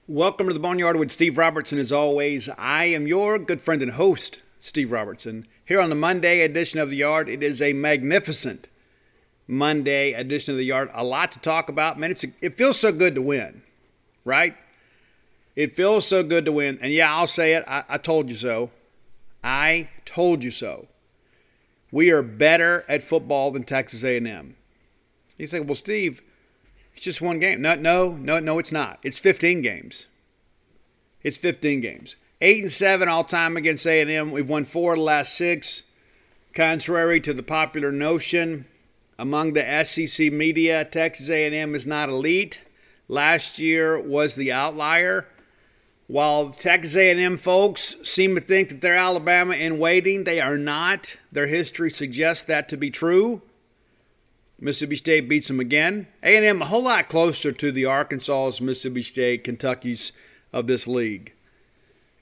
Welcome to the Boneyard with Steve Robertson. As always, I am your good friend and host, Steve Robertson. Here on the Monday edition of the Yard, it is a magnificent Monday edition of the Yard. A lot to talk about. Man, it feels so good to win, right? It feels so good to win. And yeah, I'll say it. I told you so. I told you so. We are better at football than Texas A&M. You say, well, Steve, it's just one game. No, it's not. It's 15 games. It's 15 games. 8-7 all time against A&M. We've won 4 of the last 6. Contrary to the popular notion among the SEC media, Texas A&M is not elite. Last year was the outlier. While Texas A&M folks seem to think that they're Alabama in waiting, they are not. Their history suggests that to be true. Mississippi State beats them again. A&M a whole lot closer to the Arkansas, Mississippi State, Kentucky's of this league.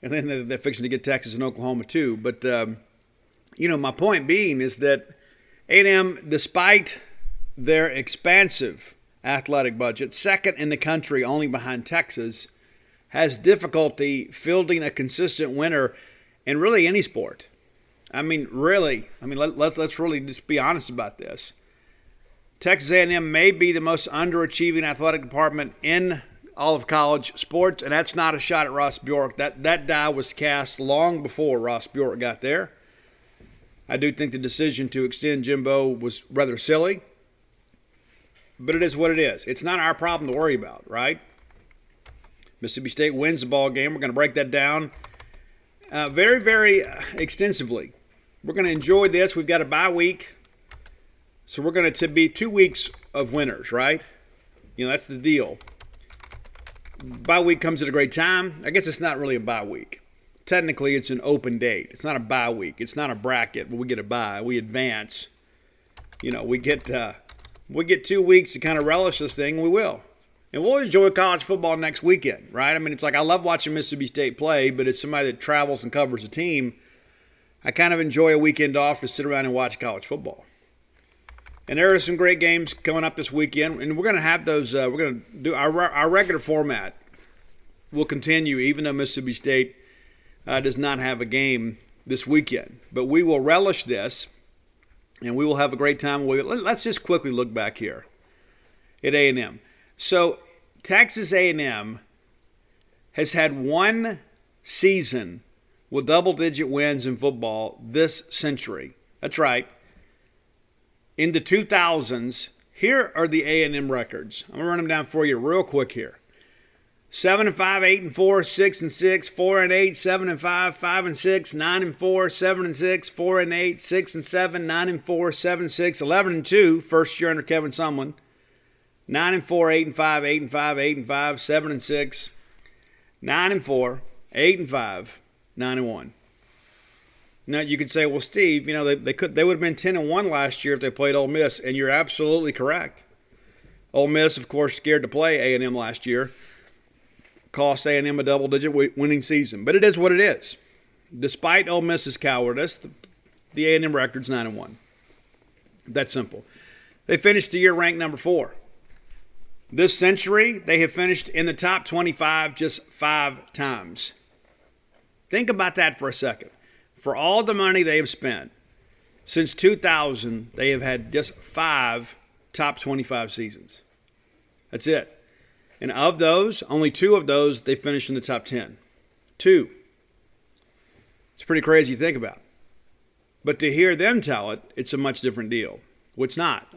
And then they're fixing to get Texas and Oklahoma too. But, my point being is that A&M, despite their expansive athletic budget, second in the country only behind Texas, has difficulty fielding a consistent winner in really any sport. Let's really just be honest about this. Texas A&M may be the most underachieving athletic department in all of college sports, and that's not a shot at Ross Bjork. That die was cast long before Ross Bjork got there. I do think the decision to extend Jimbo was rather silly, but it is what it is. It's not our problem to worry about, right? Mississippi State wins the ball game. We're going to break that down very, very extensively. We're going to enjoy this. We've got a bye week. So we're going to be 2 weeks of winners, right? That's the deal. Bye week comes at a great time. I guess it's not really a bye week. Technically, it's an open date. It's not a bye week. It's not a bracket where we get a bye. We advance. We get 2 weeks to kind of relish this thing. We will. And we'll enjoy college football next weekend, right? It's like I love watching Mississippi State play, but as somebody that travels and covers a team, I kind of enjoy a weekend off to sit around and watch college football. And there are some great games coming up this weekend, and we're going to have those. We're going to do our regular format will continue, even though Mississippi State does not have a game this weekend. But we will relish this, and we will have a great time. Let's just quickly look back here at A&M. So Texas A&M has had one season with double-digit wins in football this century. That's right. In the 2000s, here are the A&M records. I'm going to run them down for you real quick here. 7-5, 8-4, 6-6, 4-8, 7-5, 5-6, 9-4, 7-6, 4-8, 6-7, 9-4, 7-6, 11-2, first year under Kevin Sumlin. 9-4, 8-5, 8-5, 8-5, 7-6, 9-4, 8-5, 9-1. Now you could say, well, Steve, they would have been 10-1 last year if they played Ole Miss, and you're absolutely correct. Ole Miss, of course, scared to play A&M last year, cost A&M a double-digit winning season. But it is what it is. Despite Ole Miss's cowardice, the A&M record's 9-1. That's simple. They finished the year ranked number 4. This century, they have finished in the top 25 just 5 times. Think about that for a second. For all the money they have spent, since 2000, they have had just 5 top 25 seasons. That's it. And of those, only 2 of those, they finished in the top 10. 2. It's pretty crazy to think about. But to hear them tell it, it's a much different deal. Well, it's not.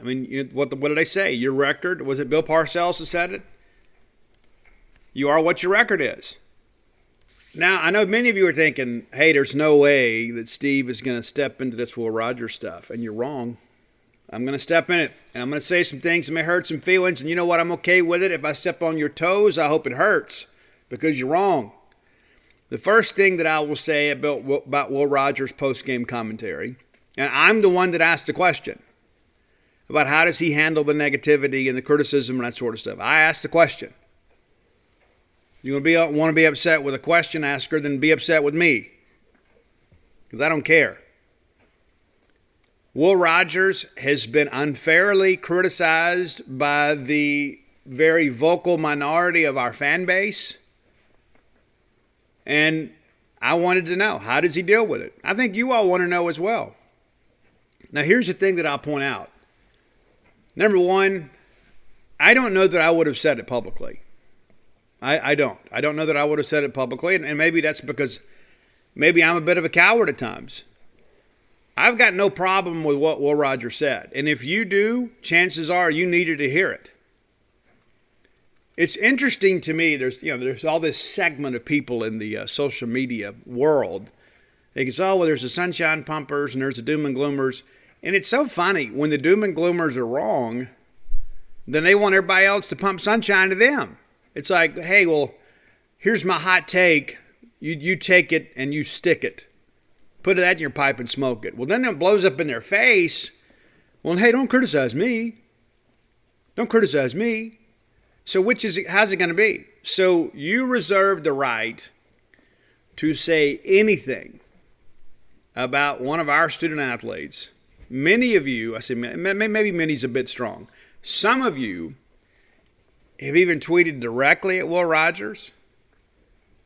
What did I say? Your record, was it Bill Parcells who said it? You are what your record is. Now, I know many of you are thinking, hey, there's no way that Steve is going to step into this Will Rogers stuff. And you're wrong. I'm going to step in it. And I'm going to say some things that may hurt some feelings. And you know what? I'm okay with it. If I step on your toes, I hope it hurts. Because you're wrong. The first thing that I will say about Will Rogers' post-game commentary, and I'm the one that asked the question about how does he handle the negativity and the criticism and that sort of stuff. I asked the question. You want to be upset with a question asker, then be upset with me. Because I don't care. Will Rogers has been unfairly criticized by the very vocal minority of our fan base And I wanted to know, how does he deal with it? I think you all want to know as well. Now, here's the thing that I'll point out. Number one, I don't know that I would have said it publicly. I don't. I don't know that I would have said it publicly, and maybe that's because maybe I'm a bit of a coward at times. I've got no problem with what Will Rogers said. And if you do, chances are you needed to hear it. It's interesting to me, there's all this segment of people in the social media world. They can say, oh, well, there's the sunshine pumpers and there's the doom and gloomers. And it's so funny, when the doom and gloomers are wrong, then they want everybody else to pump sunshine to them. It's like, hey, well, here's my hot take. You take it and you stick it. Put that in your pipe and smoke it. Well, then it blows up in their face. Well, hey, don't criticize me. Don't criticize me. So how's it going to be? So you reserve the right to say anything about one of our student athletes. Many of you, I say maybe many's a bit strong. Some of you have even tweeted directly at Will Rogers.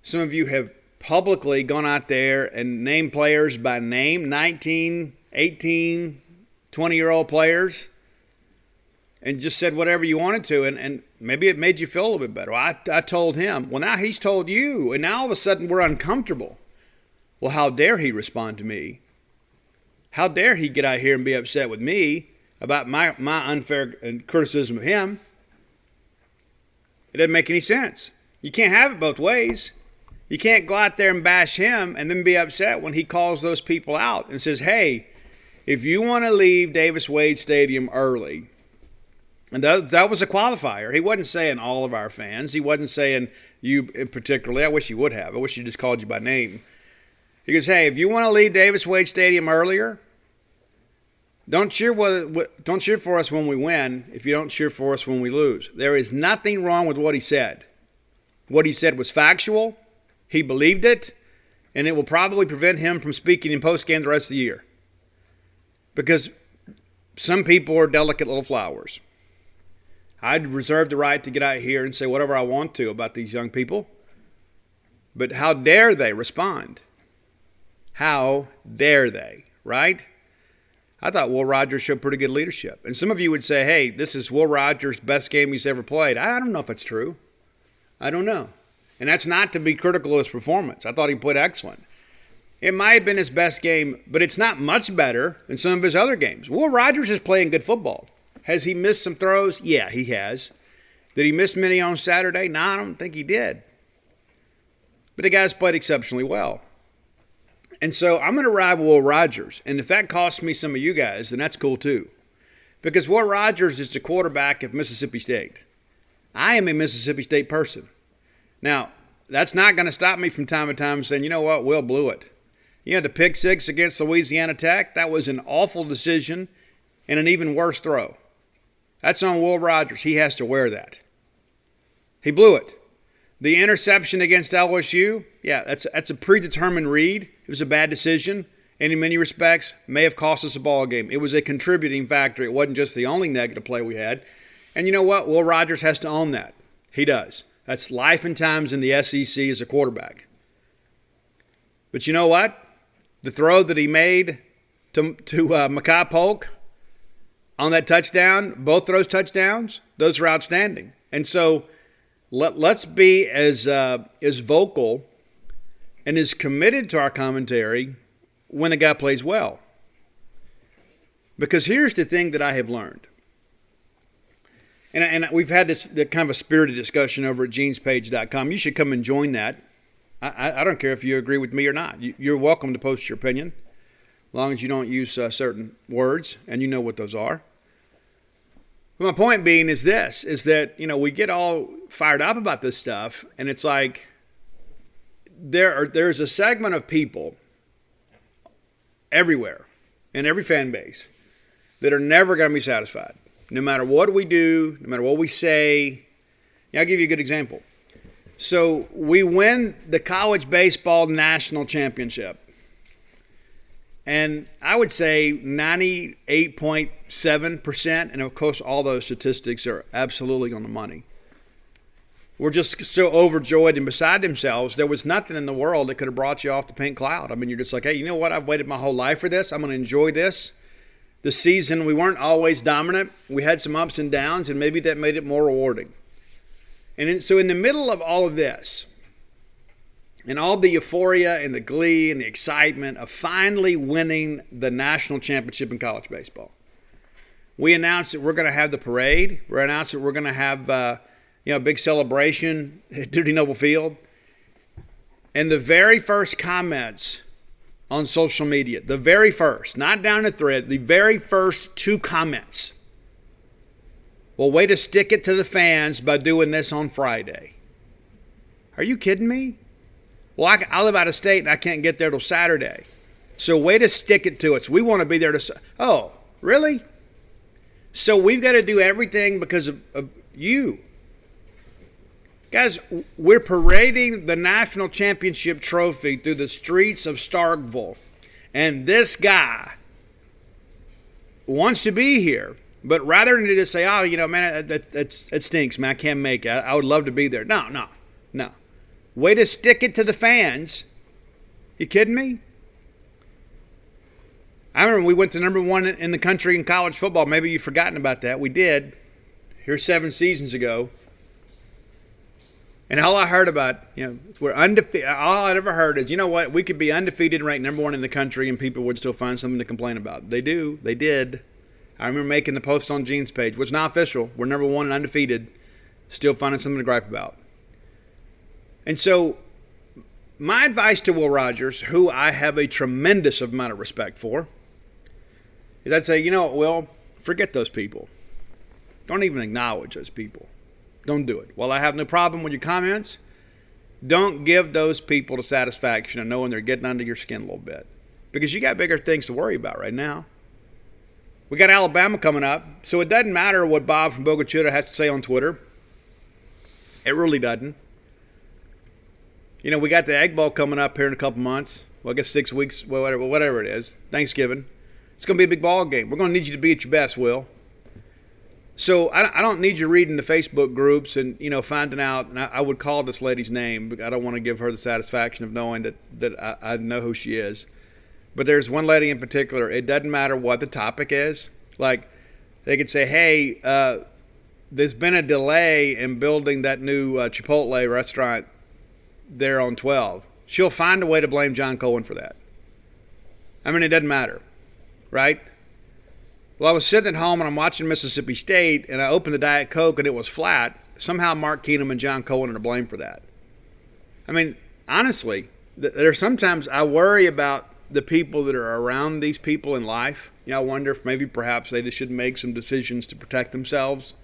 Some of you have publicly gone out there and named players by name, 19, 18, 20-year-old players, and just said whatever you wanted to, and maybe it made you feel a little bit better. Well, I told him. Well, now he's told you, and now all of a sudden we're uncomfortable. Well, how dare he respond to me? How dare he get out here and be upset with me about my unfair criticism of him? It doesn't make any sense. You can't have it both ways. You can't go out there and bash him and then be upset when he calls those people out and says, hey, if you want to leave Davis-Wade Stadium early, and that was a qualifier. He wasn't saying all of our fans. He wasn't saying you particularly. I wish he would have. I wish he just called you by name. He goes, hey, if you want to leave Davis-Wade Stadium earlier, don't cheer for us when we win if you don't cheer for us when we lose. There is nothing wrong with what he said. What he said was factual. He believed it, and it will probably prevent him from speaking in postgame the rest of the year. Because some people are delicate little flowers. I'd reserve the right to get out here and say whatever I want to about these young people. But how dare they respond? How dare they, right? I thought Will Rogers showed pretty good leadership. And some of you would say, hey, this is Will Rogers' best game he's ever played. I don't know if it's true. I don't know. And that's not to be critical of his performance. I thought he played excellent. It might have been his best game, but it's not much better than some of his other games. Will Rogers is playing good football. Has he missed some throws? Yeah, he has. Did he miss many on Saturday? No, I don't think he did. But the guy's played exceptionally well. And so I'm going to ride with Will Rogers. And if that costs me some of you guys, then that's cool too. Because Will Rogers is the quarterback of Mississippi State. I am a Mississippi State person. Now, that's not going to stop me from time to time saying, you know what, Will blew it. You had the pick six against Louisiana Tech. That was an awful decision and an even worse throw. That's on Will Rogers. He has to wear that. He blew it. The interception against LSU, yeah, that's a predetermined read. It was a bad decision, and in many respects may have cost us a ball game. It was a contributing factor. It wasn't just the only negative play we had. And you know what? Will Rogers has to own that. He does. That's life and times in the SEC as a quarterback. But you know what? The throw that he made to Mekhi Polk on that touchdown, both those touchdowns, those are outstanding. And so let's be as vocal and as committed to our commentary when a guy plays well. Because here's the thing that I have learned. And we've had this kind of a spirited discussion over at genespage.com. You should come and join that. I don't care if you agree with me or not. You're welcome to post your opinion, as long as you don't use certain words, and you know what those are. But my point being is this, is that, we get all fired up about this stuff, and it's like there's a segment of people everywhere, in every fan base, that are never going to be satisfied. No matter what we do, no matter what we say. I'll give you a good example. So we win the college baseball national championship. And I would say 98.7%, and of course all those statistics are absolutely on the money. were just so overjoyed and beside themselves. There was nothing in the world that could have brought you off the pink cloud. I mean, you're just like, hey, you know what? I've waited my whole life for this. I'm going to enjoy this. The season, we weren't always dominant. We had some ups and downs, and maybe that made it more rewarding. So in the middle of all of this, and all the euphoria and the glee and the excitement of finally winning the national championship in college baseball, we announced that we're going to have the parade. We announced that we're going to have a big celebration at Duty Noble Field. And the very first comments on social media, the very first, not down the thread, the very first 2 comments. Well, way to stick it to the fans by doing this on Friday. Are you kidding me? Well, I live out of state and I can't get there till Saturday. So way to stick it to us. We want to be there to... Oh, really? So we've got to do everything because of you. Guys, we're parading the national championship trophy through the streets of Starkville. And this guy wants to be here. But rather than just say, oh, man, it stinks, man, I can't make it. I would love to be there. No. Way to stick it to the fans. You kidding me? I remember we went to number 1 in the country in college football. Maybe you've forgotten about that. We did. Here 7 seasons ago. And all I heard about, we're undefeated. All I'd ever heard is, you know what? We could be undefeated and ranked number 1 in the country and people would still find something to complain about. They do. They did. I remember making the post on Gene's page, which is not official. We're number 1 and undefeated. Still finding something to gripe about. And so my advice to Will Rogers, who I have a tremendous amount of respect for, is I'd say, Will, forget those people. Don't even acknowledge those people. Don't do it. While I have no problem with your comments, don't give those people the satisfaction of knowing they're getting under your skin a little bit. Because you got bigger things to worry about right now. We got Alabama coming up, so it doesn't matter what Bob from Boca Chica has to say on Twitter. It really doesn't. We got the Egg Bowl coming up here in a couple months. Well, I guess 6 weeks, whatever it is. Thanksgiving. It's going to be a big ball game. We're going to need you to be at your best, Will. So I don't need you reading the Facebook groups and, finding out. And I would call this lady's name, but I don't want to give her the satisfaction of knowing that I know who she is. But there's one lady in particular. It doesn't matter what the topic is. Like, they could say, hey, there's been a delay in building that new Chipotle restaurant there on 12. She'll find a way to blame John Cohen for that. I mean, it doesn't matter, right? Well, I was sitting at home and I'm watching Mississippi State and I opened the Diet Coke and it was flat. Somehow Mark Keenum and John Cohen are to blame for that. I mean, honestly, there's sometimes I worry about the people that are around these people in life. I wonder if maybe perhaps they just should make some decisions to protect themselves.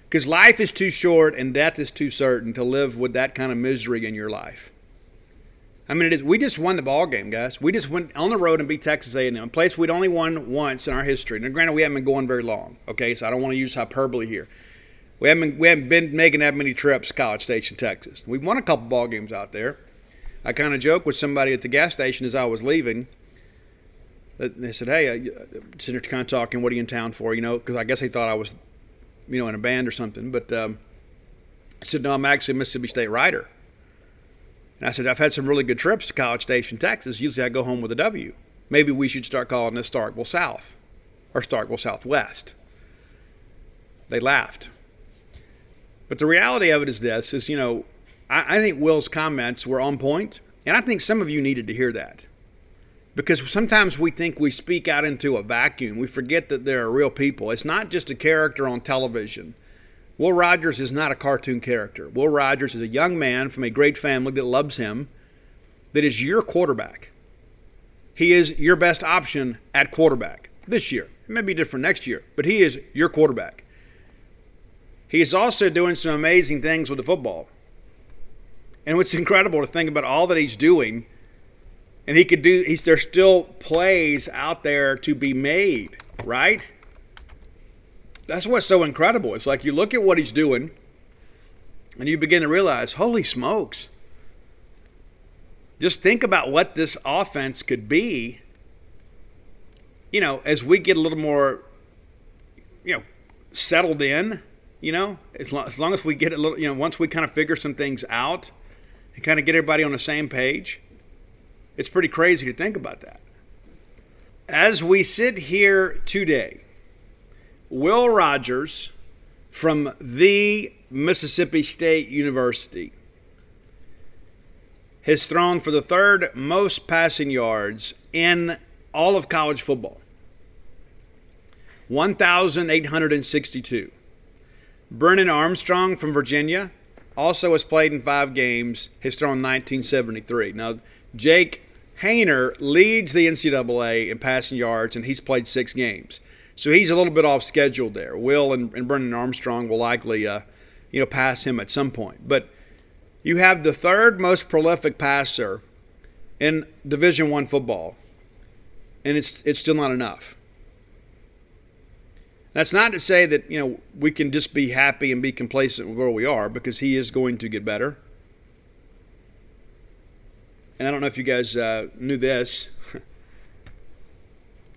Because life is too short and death is too certain to live with that kind of misery in your life. I mean, we just won the ball game, guys. We just went on the road and beat Texas A&M, a place we'd only won once in our history. Now, granted, we haven't been going very long, okay? So I don't want to use hyperbole here. We haven't been making that many trips to College Station, Texas. We've won a couple ball games out there. I kind of joked with somebody at the gas station as I was leaving. They said, hey, sitting there kind of talking, what are you in town for? Because I guess they thought I was, in a band or something. But I said, no, I'm actually a Mississippi State writer. And I said, I've had some really good trips to College Station, Texas. Usually I go home with a W. Maybe we should start calling this Starkville South or Starkville Southwest. They laughed. But the reality of it is this, is, I think Will's comments were on point, and I think some of you needed to hear that. Because sometimes we think we speak out into a vacuum. We forget that there are real people. It's not just a character on television. Will Rogers is not a cartoon character. Will Rogers is a young man from a great family that loves him, that is your quarterback. He is your best option at quarterback this year. It may be different next year, but he is your quarterback. He is also doing some amazing things with the football. And it's incredible to think about all that he's doing. And there's still plays out there to be made, right? That's what's so incredible. It's like you look at what he's doing and you begin to realize, holy smokes. Just think about what this offense could be, as we get a little more, settled in. as long as we get a little, once we kind of figure some things out and kind of get everybody on the same page, it's pretty crazy to think about that. As we sit here today, Will Rogers from the Mississippi State University has thrown for the third most passing yards in all of college football. 1,862. Brennan Armstrong from Virginia also has played in 5 games, has thrown 1973. Now, Jake Hayner leads the NCAA in passing yards, and he's played 6 games. So he's a little bit off schedule there. Will and Brennan Armstrong will likely pass him at some point. But you have the third most prolific passer in Division I football, and it's still not enough. That's not to say that we can just be happy and be complacent with where we are, because he is going to get better. And I don't know if you guys knew this.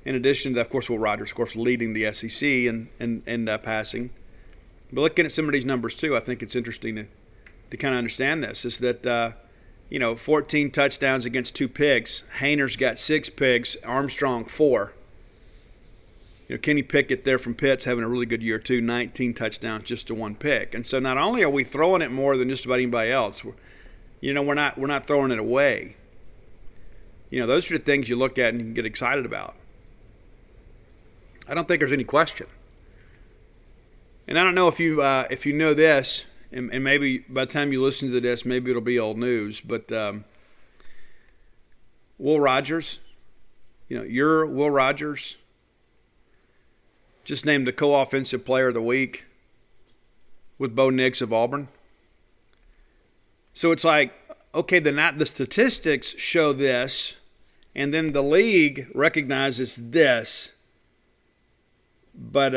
In addition to, of course, Will Rogers, of course, leading the SEC in passing. But looking at some of these numbers, too, I think it's interesting to kind of understand this, is that, 14 touchdowns against 2 picks. Hayner's got 6 picks, Armstrong 4. Kenny Pickett there from Pitt's having a really good year, too, 19 touchdowns just to 1 pick. And so not only are we throwing it more than just about anybody else, we're not throwing it away. Those are the things you look at and you can get excited about. I don't think there's any question. And I don't know if you know this, and maybe by the time you listen to this, maybe it'll be old news, but Will Rogers, your Will Rogers, just named the co-offensive player of the week with Bo Nix of Auburn. So it's like, okay, the statistics show this, and then the league recognizes this, but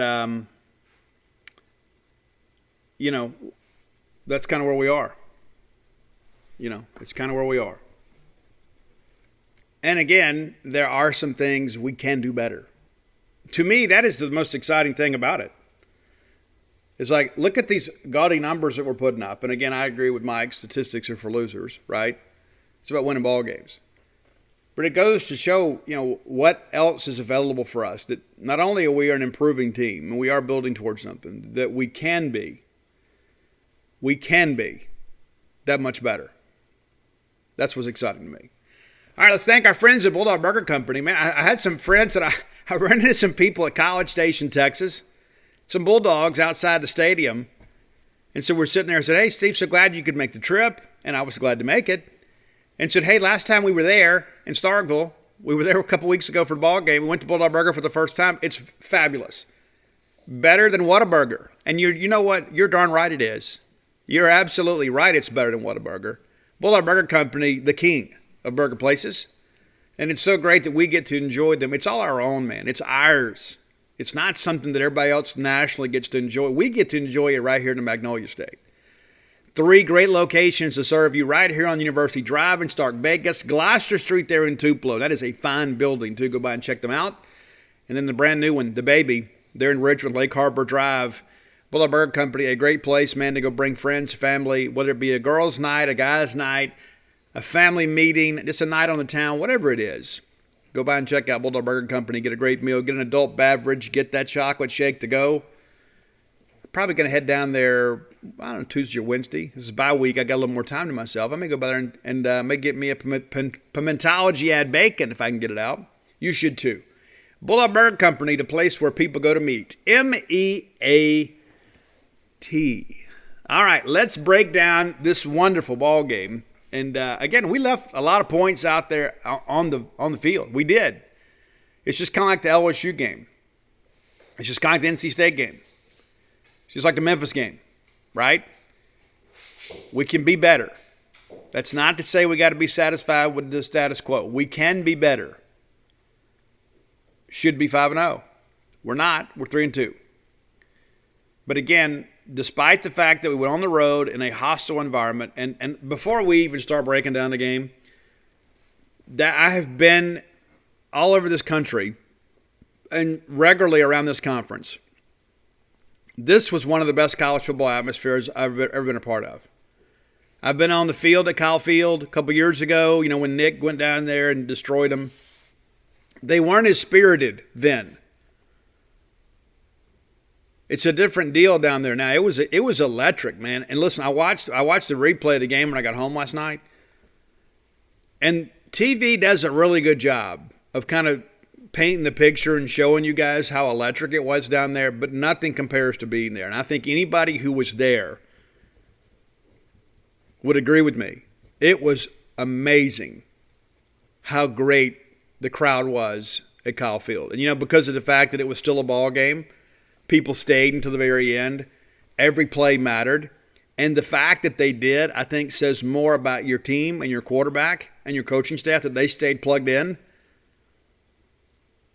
that's kind of where we are. It's kind of where we are. And again, there are some things we can do better. To me, that is the most exciting thing about it. It's like, look at these gaudy numbers that we're putting up. And again, I agree with Mike, statistics are for losers, right? It's about winning ball games. But it goes to show, what else is available for us. That not only are we an improving team, and we are building towards something, that we can be that much better. That's what's exciting to me. All right, let's thank our friends at Bulldog Burger Company. Man, I had some friends that I ran into some people at College Station, Texas, some Bulldogs outside the stadium. And so we're sitting there and said, hey, Steve, so glad you could make the trip. And I was glad to make it. And said, hey, last time we were there in Starkville, we were there a couple weeks ago for the ball game. We went to Bulldog Burger for the first time. It's fabulous. Better than Whataburger. And you know what? You're darn right it is. You're absolutely right it's better than Whataburger. Bulldog Burger Company, the king of burger places. And it's so great that we get to enjoy them. It's all our own, man. It's ours. It's not something that everybody else nationally gets to enjoy. We get to enjoy it right here in the Magnolia State. 3 great locations to serve you right here on University Drive in Stark Vegas. Gloucester Street there in Tupelo. That is a fine building, too. Go by and check them out. And then the brand new one, the Baby, there in Richmond, Lake Harbor Drive. Bulldog Burger Company, a great place, man, to go bring friends, family, whether it be a girls' night, a guys' night, a family meeting, just a night on the town, whatever it is. Go by and check out Bulldog Burger Company. Get a great meal. Get an adult beverage. Get that chocolate shake to go. Probably going to head down there, I don't know, Tuesday or Wednesday. This is bye week. I got a little more time to myself. I may go by there and may get me a pimentology ad bacon if I can get it out. You should too. Bulldog Burger Company, the place where people go to meet. MEAT. All right, let's break down this wonderful ball game. And again, we left a lot of points out there on the field. We did. It's just kind of like the LSU game. It's just kind of like the NC State game. It's just like the Memphis game, right? We can be better. That's not to say we got to be satisfied with the status quo. We can be better. Should be 5-0. We're not. We're 3-2. But again, despite the fact that we went on the road in a hostile environment, and before we even start breaking down the game, that I have been all over this country and regularly around this conference. This was one of the best college football atmospheres I've ever been a part of. I've been on the field at Kyle Field a couple years ago, when Nick went down there and destroyed them. They weren't as spirited then. It's a different deal down there now. It was electric, man. And listen, I watched the replay of the game when I got home last night. And TV does a really good job of kind of painting the picture and showing you guys how electric it was down there, but nothing compares to being there. And I think anybody who was there would agree with me. It was amazing how great the crowd was at Kyle Field. And, because of the fact that it was still a ball game, people stayed until the very end. Every play mattered. And the fact that they did, I think, says more about your team and your quarterback and your coaching staff, that they stayed plugged in.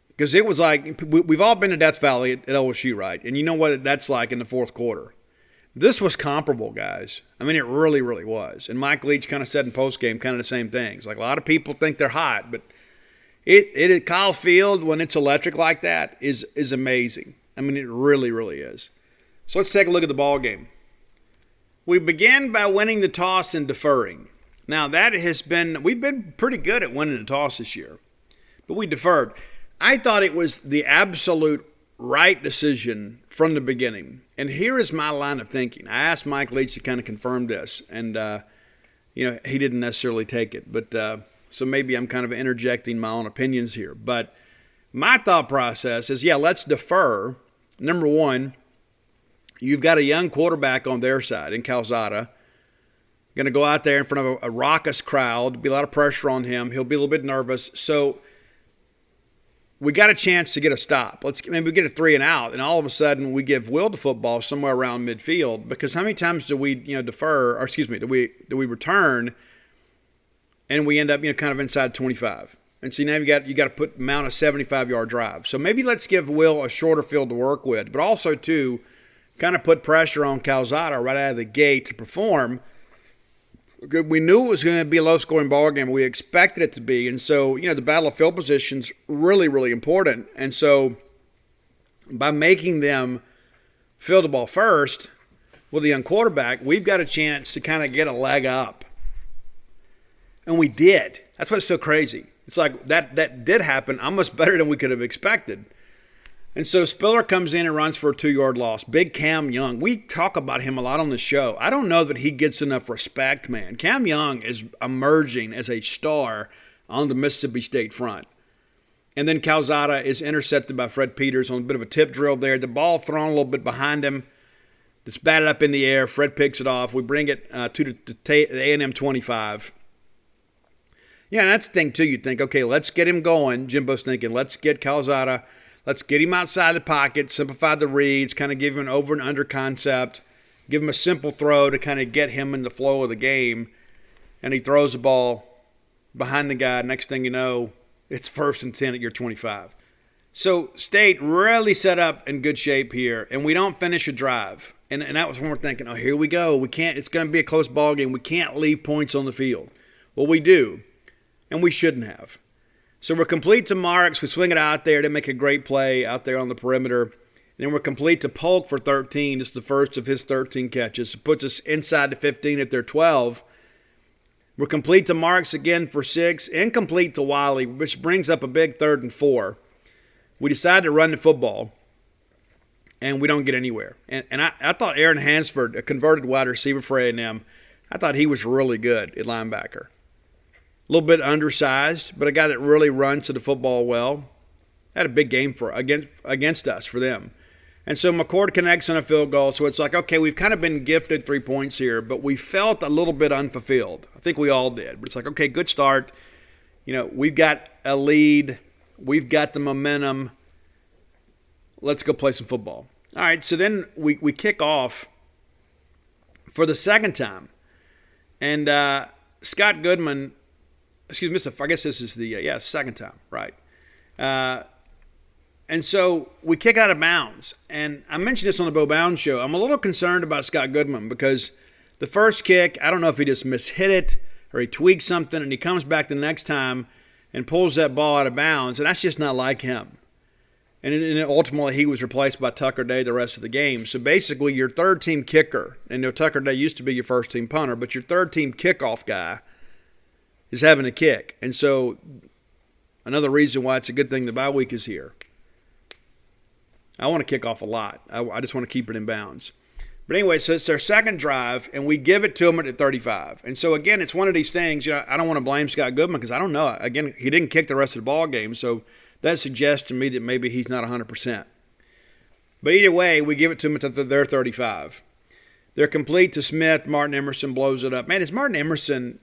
Because it was like, we've all been to Death Valley at LSU, right? And you know what that's like in the fourth quarter. This was comparable, guys. I mean, it really, really was. And Mike Leach kind of said in postgame kind of the same things. Like, a lot of people think they're hot, but it at Kyle Field, when it's electric like that, is amazing. I mean, it really, really is. So let's take a look at the ball game. We began by winning the toss and deferring. Now, we've been pretty good at winning the toss this year, but we deferred. I thought it was the absolute right decision from the beginning. And here is my line of thinking. I asked Mike Leach to kind of confirm this, and he didn't necessarily take it. But so maybe I'm kind of interjecting my own opinions here. But my thought process is, let's defer. Number one, you've got a young quarterback on their side in Calzada. Going to go out there in front of a raucous crowd. Be a lot of pressure on him. He'll be a little bit nervous. So we got a chance to get a stop. Maybe we get a 3 and out, and all of a sudden we give Will the football somewhere around midfield. Because how many times do we do we return, and we end up kind of inside 25? And so now you got to mount a 75-yard drive. So maybe let's give Will a shorter field to work with, but also too kind of put pressure on Calzada right out of the gate to perform. We knew it was going to be a low-scoring ball game. We expected it to be. And so, the battle of field position's really, really important. And so by making them field the ball first with a young quarterback, we've got a chance to kind of get a leg up. And we did. That's what's so crazy. It's like that did happen almost better than we could have expected. And so Spiller comes in and runs for a 2-yard loss. Big Cam Young. We talk about him a lot on the show. I don't know that he gets enough respect, man. Cam Young is emerging as a star on the Mississippi State front. And then Calzada is intercepted by Fred Peters on a bit of a tip drill there. The ball thrown a little bit behind him. It's batted up in the air. Fred picks it off. We bring it to the A&M 25. Yeah, and that's the thing, too. You think, okay, let's get him going. Jimbo's thinking, let's get Calzada. Let's get him outside the pocket, simplify the reads, kind of give him an over and under concept, give him a simple throw to kind of get him in the flow of the game. And he throws the ball behind the guy. Next thing you know, it's 1st and 10 at your 25. So State really set up in good shape here, and we don't finish a drive. And that was when we're thinking, oh, here we go. We can't. It's going to be a close ball game. We can't leave points on the field. Well, we do, and we shouldn't have. So we're complete to Marks. We swing it out there to make a great play out there on the perimeter. And then we're complete to Polk for 13. It's the first of his 13 catches. It puts us inside the 15 at their 12. We're complete to Marks again for 6. Incomplete to Wiley, which brings up a big 3rd and 4. We decide to run the football, and we don't get anywhere. And I thought Aaron Hansford, a converted wide receiver for A&M, I thought he was really good at linebacker. A little bit undersized, but a guy that really runs to the football well. Had a big game against us for them. And so McCord connects on a field goal. So it's like, okay, we've kind of been gifted 3 points here, but we felt a little bit unfulfilled. I think we all did. But it's like, okay, good start. We've got a lead. We've got the momentum. Let's go play some football. All right, so then we kick off for the second time. And Scott Goodman – excuse me, I guess this is the second time, right? And so we kick out of bounds. And I mentioned this on the Bo Bounds show. I'm a little concerned about Scott Goodman because the first kick, I don't know if he just mishit it or he tweaked something, and he comes back the next time and pulls that ball out of bounds, and that's just not like him. And ultimately, he was replaced by Tucker Day the rest of the game. So basically, your third-team kicker, and Tucker Day used to be your first-team punter, but your third-team kickoff guy is having a kick. And so another reason why it's a good thing the bye week is here. I want to kick off a lot. I just want to keep it in bounds. But anyway, so it's their second drive, and we give it to them at 35. And so, again, it's one of these things. I don't want to blame Scott Goodman because I don't know. Again, he didn't kick the rest of the ball game, so that suggests to me that maybe he's not 100%. But either way, we give it to them at their 35. They're complete to Smith. Martin Emerson blows it up. Man, is Martin Emerson,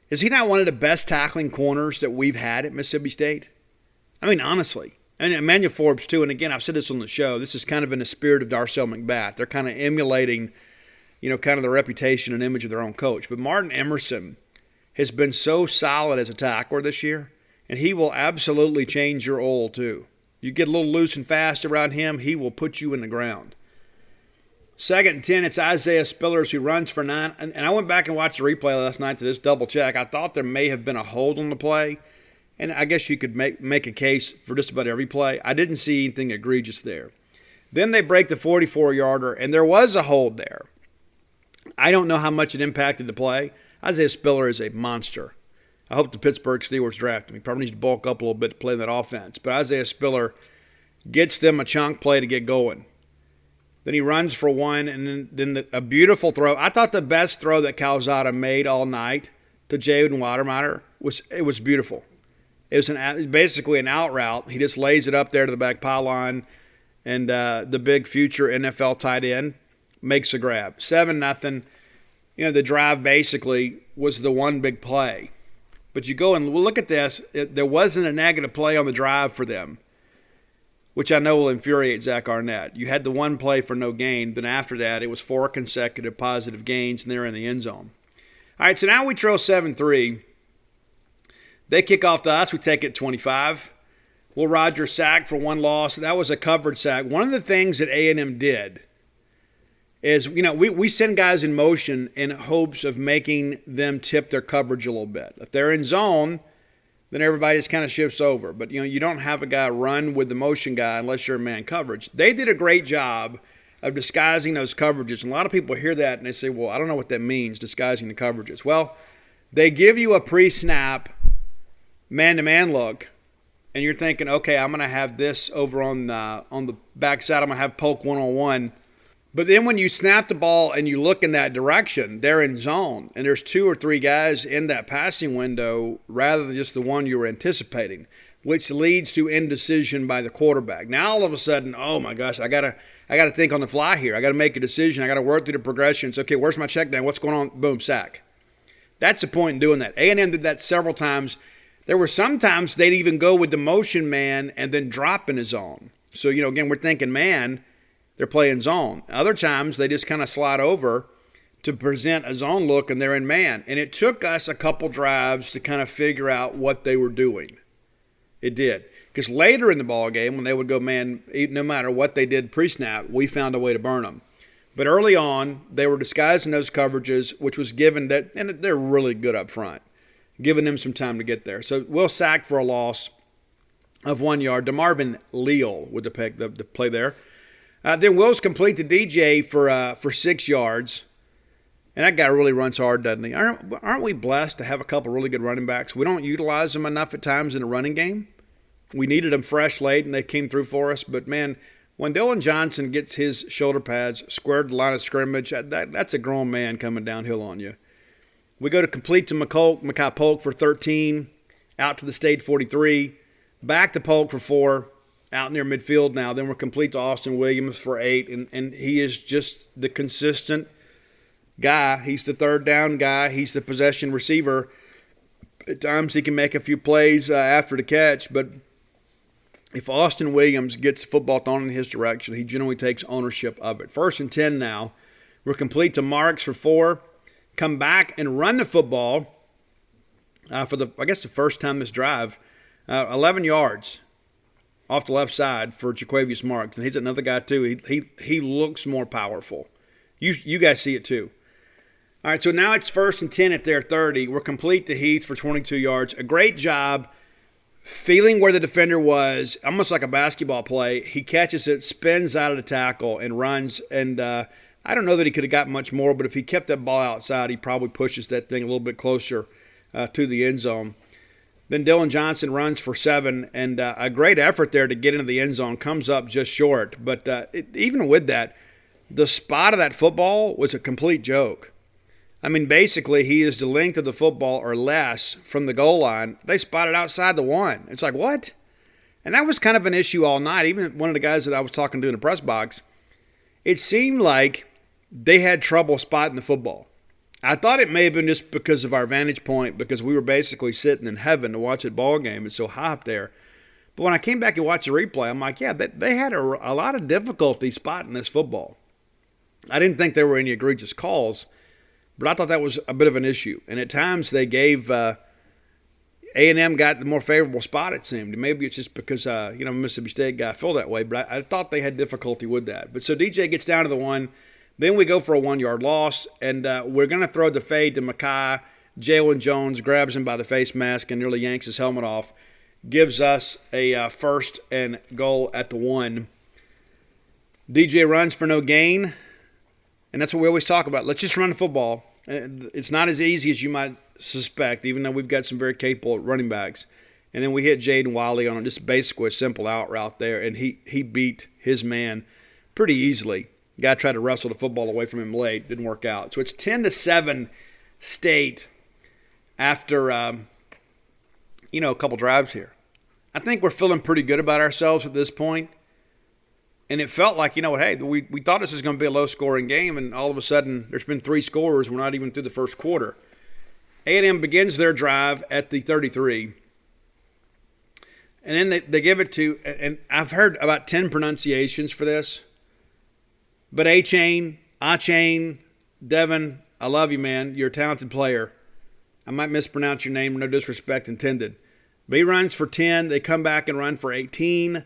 is he not one of the best tackling corners that we've had at Mississippi State? I mean, honestly. And Emmanuel Forbes, too. And, again, I've said this on the show. This is kind of in the spirit of Darcel McBath. They're kind of emulating, kind of the reputation and image of their own coach. But Martin Emerson has been so solid as a tackler this year, and he will absolutely change your oil, too. You get a little loose and fast around him, he will put you in the ground. 2nd and 10, it's Isaiah Spillers who runs for 9. And I went back and watched the replay last night to just double check. I thought there may have been a hold on the play. And I guess you could make a case for just about every play. I didn't see anything egregious there. Then they break the 44-yarder, and there was a hold there. I don't know how much it impacted the play. Isaiah Spiller is a monster. I hope the Pittsburgh Steelers draft him. He probably needs to bulk up a little bit to play in that offense. But Isaiah Spiller gets them a chunk play to get going. Then he runs for 1, and then a beautiful throw. I thought the best throw that Calzada made all night to Jaden Watermeyer was beautiful. It was basically an out route. He just lays it up there to the back pylon, and the big future NFL tight end makes a grab. 7-0. The drive basically was the one big play. But you go and look at this. There wasn't a negative play on the drive for them, which I know will infuriate Zach Arnett. You had the one play for no gain. Then after that, it was 4 consecutive positive gains, and they're in the end zone. All right, so now we trail 7-3. They kick off to us. We take it 25. Will Rogers sacked for 1 loss. That was a covered sack. One of the things that A&M did is, we send guys in motion in hopes of making them tip their coverage a little bit. If they're in zone, then everybody just kind of shifts over. But, you don't have a guy run with the motion guy unless you're in man coverage. They did a great job of disguising those coverages. And a lot of people hear that and they say, well, I don't know what that means, disguising the coverages. Well, they give you a pre-snap man-to-man look, and you're thinking, okay, I'm going to have this over on the backside. I'm going to have Polk one-on-one. But then when you snap the ball and you look in that direction, they're in zone, and there's 2 or 3 guys in that passing window rather than just the one you were anticipating, which leads to indecision by the quarterback. Now all of a sudden, oh my gosh, I gotta think on the fly here. I got to make a decision. I got to work through the progressions. Okay, where's my check down? What's going on? Boom, sack. That's the point in doing that. A&M did that several times. There were some times they'd even go with the motion man and then drop in his zone. So, again, we're thinking man, they're playing zone. Other times they just kind of slide over to present a zone look and they're in man. And it took us a couple drives to kind of figure out what they were doing. It did. Because later in the ball game, when they would go man, no matter what they did pre-snap, we found a way to burn them. But early on, they were disguising those coverages, which was given that, and they're really good up front, giving them some time to get there. So Will sacked for a loss of 1 yard. DeMarvin Leal with the play there. Then Will's complete to DJ for 6 yards. And that guy really runs hard, doesn't he? Aren't we blessed to have a couple really good running backs? We don't utilize them enough at times in the running game. We needed them fresh late, and they came through for us. But, man, when Dylan Johnson gets his shoulder pads squared to the line of scrimmage, that's a grown man coming downhill on you. We go to complete to Makai Polk for 13, out to the state 43, back to Polk for 4, out near midfield now. Then we're complete to Austin Williams for 8, and he is just the consistent guy. He's the third down guy. He's the possession receiver. At times he can make a few plays after the catch, but if Austin Williams gets the football thrown in his direction, he generally takes ownership of it. 1st and 10 now. We're complete to Marks for 4. Come back and run the football for the first time this drive. 11 yards off the left side for Jaquavius Marks. And he's another guy, too. He looks more powerful. You guys see it, too. All right, so now it's 1st and 10 at their 30. We're complete to Heath for 22 yards. A great job feeling where the defender was, almost like a basketball play. He catches it, spins out of the tackle, and runs. And I don't know that he could have gotten much more, but if he kept that ball outside, he probably pushes that thing a little bit closer to the end zone. Then Dylan Johnson runs for 7, and a great effort there to get into the end zone. Comes up just short. But even with that, the spot of that football was a complete joke. I mean, basically, he is the length of the football or less from the goal line. They spotted outside the 1. It's like, what? And that was kind of an issue all night. Even one of the guys that I was talking to in the press box, it seemed like they had trouble spotting the football. I thought it may have been just because of our vantage point, because we were basically sitting in heaven to watch a ball game. It's so high up there. But when I came back and watched the replay, I'm like, yeah, they had a lot of difficulty spotting this football. I didn't think there were any egregious calls, but I thought that was a bit of an issue. And at times they gave A&M got the more favorable spot, it seemed. Maybe it's just because, Mississippi State guy felt that way, but I thought they had difficulty with that. But so DJ gets down to the 1. Then we go for a 1-yard loss, and we're going to throw the fade to Mackay. Jalen Jones grabs him by the face mask and nearly yanks his helmet off. Gives us a first and goal at the 1. DJ runs for no gain, and that's what we always talk about. Let's just run the football. It's not as easy as you might suspect, even though we've got some very capable running backs. And then we hit Jaden Wiley on just basically a simple out route there, and he beat his man pretty easily. The guy tried to wrestle the football away from him late. Didn't work out. So it's 10-7 State after, a couple drives here. I think we're feeling pretty good about ourselves at this point. And it felt like, hey, we thought this was going to be a low-scoring game, and all of a sudden there's been 3 scorers. We're not even through the first quarter. A&M begins their drive at the 33. And then they give it to, and I've heard about 10 pronunciations for this. But A-Chain, Devin, I love you, man. You're a talented player. I might mispronounce your name, no disrespect intended. But he runs for 10. They come back and run for 18.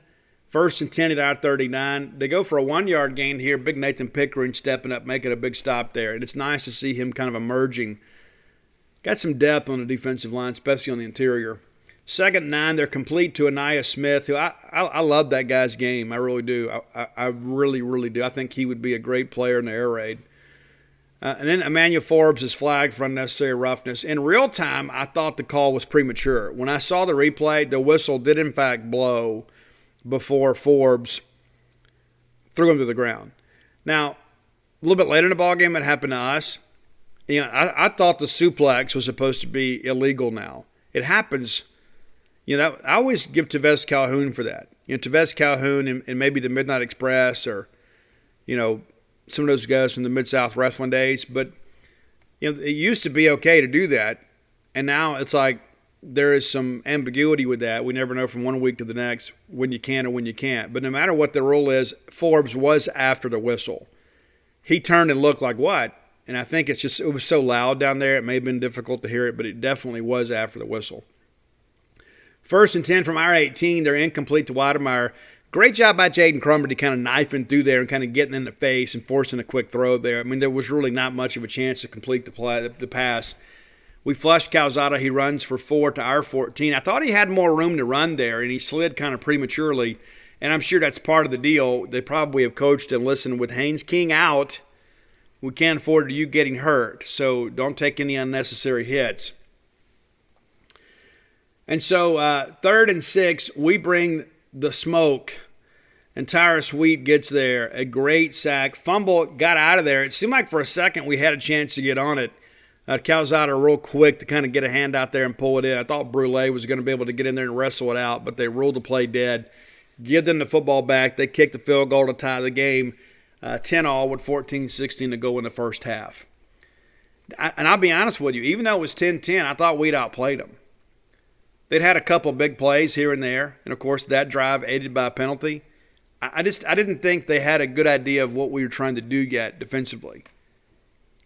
First and 10 at our 39. They go for a 1-yard gain here. Big Nathan Pickering stepping up, making a big stop there. And it's nice to see him kind of emerging. Got some depth on the defensive line, especially on the interior. 2nd and 9, they're complete to Aniyah Smith, who I love that guy's game. I really do. I really, really do. I think he would be a great player in the air raid. And then Emmanuel Forbes is flagged for unnecessary roughness. In real time, I thought the call was premature. When I saw the replay, the whistle did in fact blow before Forbes threw him to the ground. Now, a little bit later in the ballgame, it happened to us. I thought the suplex was supposed to be illegal now. It happens. I always give Tevez Calhoun for that. Tevez Calhoun and maybe the Midnight Express or, some of those guys from the Mid-South Wrestling days. But, it used to be okay to do that. And now it's like there is some ambiguity with that. We never know from one week to the next when you can or when you can't. But no matter what the rule is, Forbes was after the whistle. He turned and looked like what? And I think it was so loud down there, it may have been difficult to hear it, but it definitely was after the whistle. 1st and 10 from our 18. They're incomplete to Weidemeyer. Great job by Jaden Crumber kind of knifing through there and kind of getting in the face and forcing a quick throw there. I mean, there was really not much of a chance to complete the pass. We flushed Calzada. He runs for 4 to our 14. I thought he had more room to run there, and he slid kind of prematurely. And I'm sure that's part of the deal. They probably have coached and listened with Haynes King out. We can't afford you getting hurt, so don't take any unnecessary hits. And so 3rd and 6, we bring the smoke, and Tyrus Wheat gets there. A great sack. Fumble, got out of there. It seemed like for a second we had a chance to get on it. Calzada real quick to kind of get a hand out there and pull it in. I thought Brule was going to be able to get in there and wrestle it out, but they ruled the play dead. Give them the football back. They kicked the field goal to tie the game. 10-all with 14-16 to go in the first half. And I'll be honest with you, even though it was 10-10, I thought we'd outplayed them. They'd had a couple big plays here and there, and of course that drive aided by a penalty. I didn't think they had a good idea of what we were trying to do yet defensively.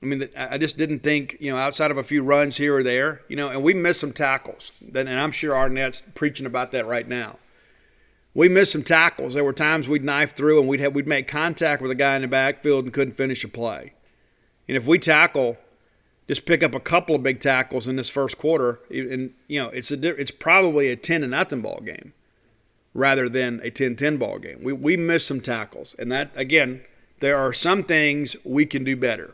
I mean, I just didn't think, outside of a few runs here or there, and we missed some tackles. And I'm sure Arnett's preaching about that right now. We missed some tackles. There were times we'd knife through and we'd make contact with a guy in the backfield and couldn't finish a play. And if we tackle just pick up a couple of big tackles in this first quarter, and it's probably a 10-0 ball game rather than a 10-10 ball game. We missed some tackles, and that, again, there are some things we can do better.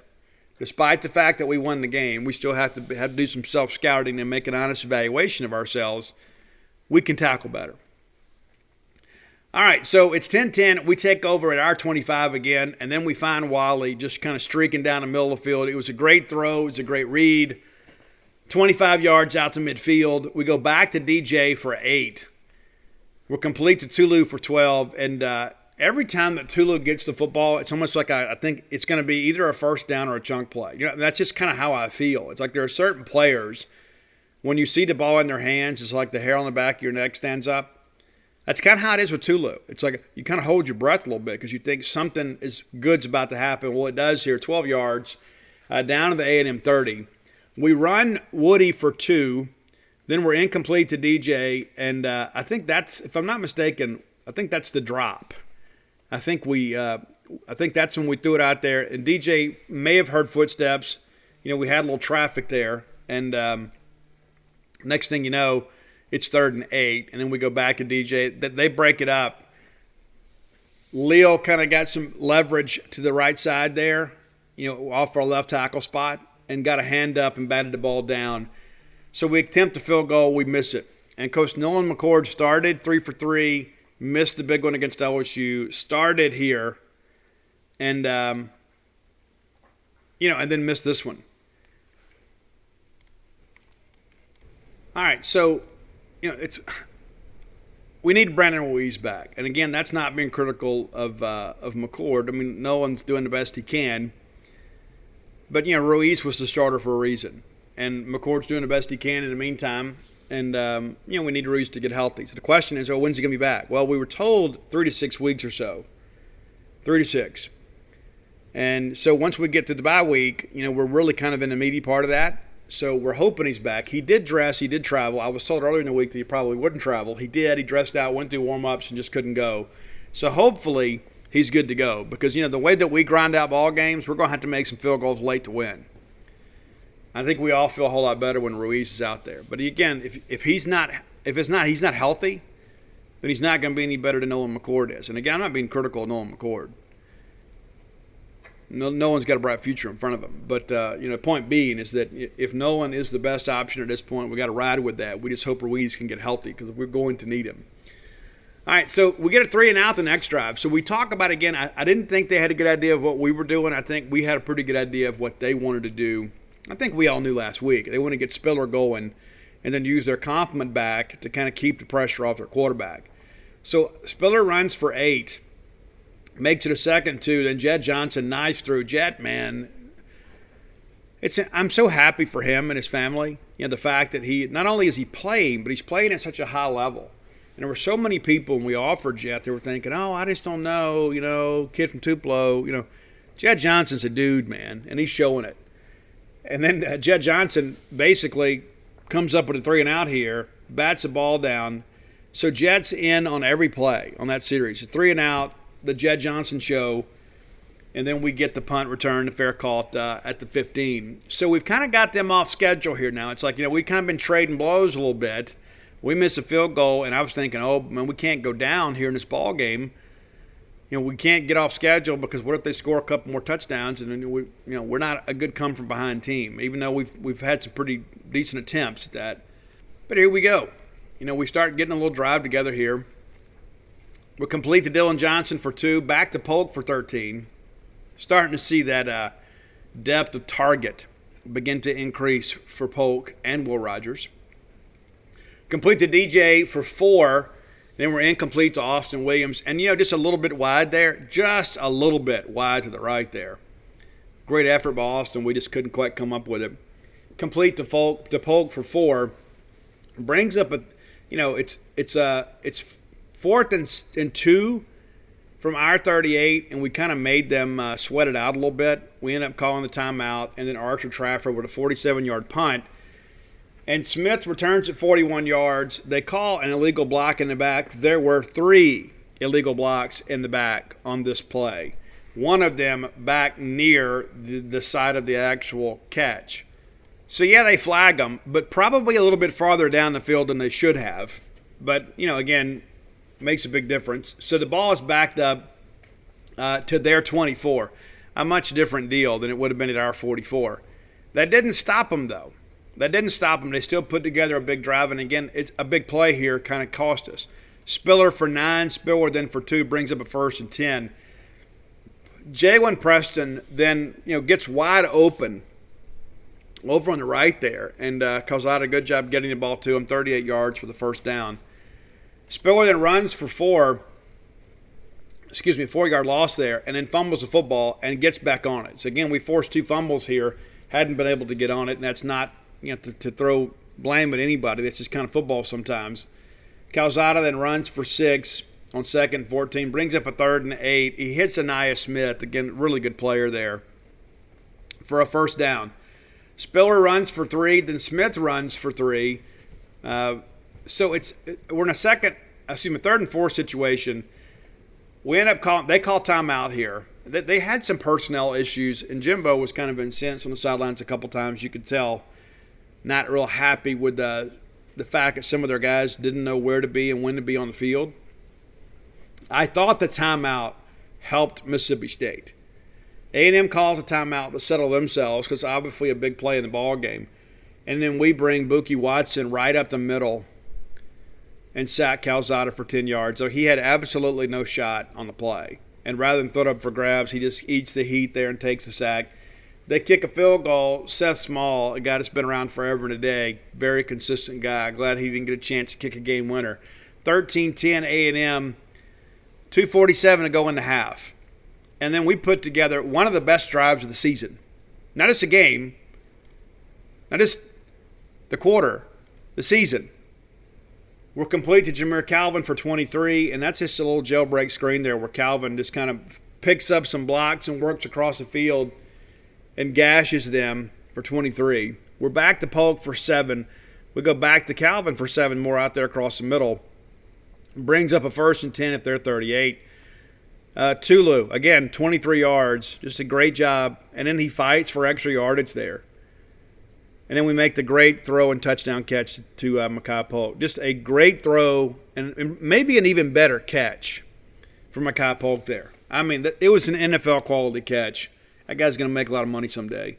Despite the fact that we won the game, we still have to do some self-scouting and make an honest evaluation of ourselves. We can tackle better. All right, so it's 10-10. We take over at our 25 again, and then we find Wally just kind of streaking down the middle of the field. It was a great throw. It was a great read. 25 yards out to midfield. We go back to DJ for 8. We're complete to Tulu for 12, and every time that Tulu gets the football, it's almost like I think it's going to be either a first down or a chunk play. That's just kind of how I feel. It's like there are certain players, when you see the ball in their hands, it's like the hair on the back of your neck stands up. That's kind of how it is with Tulu. It's like you kind of hold your breath a little bit because you think something good's about to happen. Well, it does here. 12 yards down to the A&M 30. We run Woody for 2. Then we're incomplete to DJ. And I think that's, if I'm not mistaken, I think that's the drop. I think that's when we threw it out there. And DJ may have heard footsteps. We had a little traffic there. And next thing you know, it's 3rd and 8, and then we go back to DJ. They break it up. Leo kind of got some leverage to the right side there, off our left tackle spot, and got a hand up and batted the ball down. So we attempt a field goal, we miss it. And Coach Nolan McCord started 3 for 3, missed the big one against LSU, started here, and and then missed this one. All right, so we need Brandon Ruiz back, and again, that's not being critical of McCord. I mean, Nolan's doing the best he can, but Ruiz was the starter for a reason, and McCord's doing the best he can in the meantime, and we need Ruiz to get healthy. So the question is, when's he going to be back? Well, we were told 3 to 6 weeks or so, 3 to 6, and so once we get to the bye week, we're really kind of in the meaty part of that. So we're hoping he's back. He did dress. He did travel. I was told earlier in the week that he probably wouldn't travel. He did. He dressed out, went through warm-ups, and just couldn't go. So hopefully he's good to go because, the way that we grind out ball games, we're going to have to make some field goals late to win. I think we all feel a whole lot better when Ruiz is out there. But, again, if he's not healthy, then he's not going to be any better than Nolan McCord is. And, again, I'm not being critical of Nolan McCord. No one's got a bright future in front of him. But, point being is that if Nolan is the best option at this point, we got to ride with that. We just hope Ruiz can get healthy because we're going to need him. All right, so we get a 3 and out the next drive. So we talk about, again, I didn't think they had a good idea of what we were doing. I think we had a pretty good idea of what they wanted to do. I think we all knew last week. They want to get Spiller going and then use their complement back to kind of keep the pressure off their quarterback. So Spiller runs for 8. Makes it a 2nd and 2. Then Jed Johnson knives through. Jed, man, I'm so happy for him and his family. The fact that he not only is he playing, but he's playing at such a high level. And there were so many people when we offered Jed, they were thinking, I just don't know, kid from Tupelo, Jed Johnson's a dude, man, and he's showing it. And then Jed Johnson basically comes up with a 3 and out here, bats the ball down. So Jed's in on every play on that series. A 3 and out. The Jed Johnson show, and then we get the punt return, the fair call at the 15. So we've kind of got them off schedule here now. It's like, we've kind of been trading blows a little bit. We missed a field goal, and I was thinking, man, we can't go down here in this ball game. We can't get off schedule because what if they score a couple more touchdowns, and then we're not a good come from behind team, even though we've had some pretty decent attempts at that. But here we go. We start getting a little drive together here. We're complete to Dylan Johnson for 2, back to Polk for 13. Starting to see that depth of target begin to increase for Polk and Will Rogers. Complete to DJ for 4. Then we're incomplete to Austin Williams. And, just a little bit wide there. Just a little bit wide to the right there. Great effort by Austin. We just couldn't quite come up with it. Complete to Polk for 4. Brings up it's 4th and 2 from our 38, and we kind of made them sweat it out a little bit. We ended up calling the timeout, and then Archer Trafford with a 47-yard punt. And Smith returns at 41 yards. They call an illegal block in the back. There were 3 illegal blocks in the back on this play. One of them back near the side of the actual catch. So, yeah, they flag them, but probably a little bit farther down the field than they should have. But, again, makes a big difference. So the ball is backed up to their 24. A much different deal than it would have been at our 44. That didn't stop them, though. That didn't stop them. They still put together a big drive. And, again, it's a big play here kind of cost us. Spiller for 9, Spiller then for 2, brings up a 1st and 10. Jalen Preston then, gets wide open over on the right there. And Calzada, a good job getting the ball to him, 38 yards for the first down. Spiller then runs for 4-yard loss there, and then fumbles the football and gets back on it. So, again, we forced 2 fumbles here, hadn't been able to get on it, and that's not to throw blame at anybody. That's just kind of football sometimes. Calzada then runs for 6 on 2nd and 14, brings up a 3rd and 8. He hits Aniyah Smith, again, really good player there, for a first down. Spiller runs for 3, then Smith runs for 3. So we're in a 3rd and 4th situation. We end up they call timeout here. They had some personnel issues, and Jimbo was kind of incensed on the sidelines a couple times. You could tell not real happy with the fact that some of their guys didn't know where to be and when to be on the field. I thought the timeout helped Mississippi State. A&M calls a timeout to settle themselves because obviously a big play in the ball game. And then we bring Buki Watson right up the middle and sack Calzada for 10 yards. So he had absolutely no shot on the play. And rather than throw it up for grabs, he just eats the heat there and takes the sack. They kick a field goal. Seth Small, a guy that's been around forever and a day, very consistent guy. Glad he didn't get a chance to kick a game winner. 13-10 A&M, 2:47 to go in the half. And then we put together one of the best drives of the season. Not just a game, not just the quarter, the season. We're complete to Jameer Calvin for 23, and that's just a little jailbreak screen there where Calvin just kind of picks up some blocks and works across the field and gashes them for 23. We're back to Polk for 7. We go back to Calvin for 7 more out there across the middle. Brings up a 1st and 10 at their 38. Tulu, again, 23 yards. Just a great job. And then he fights for extra yardage there. And then we make the great throw and touchdown catch to Mekhi Polk. Just a great throw and maybe an even better catch for Mekhi Polk there. I mean, it was an NFL quality catch. That guy's going to make a lot of money someday.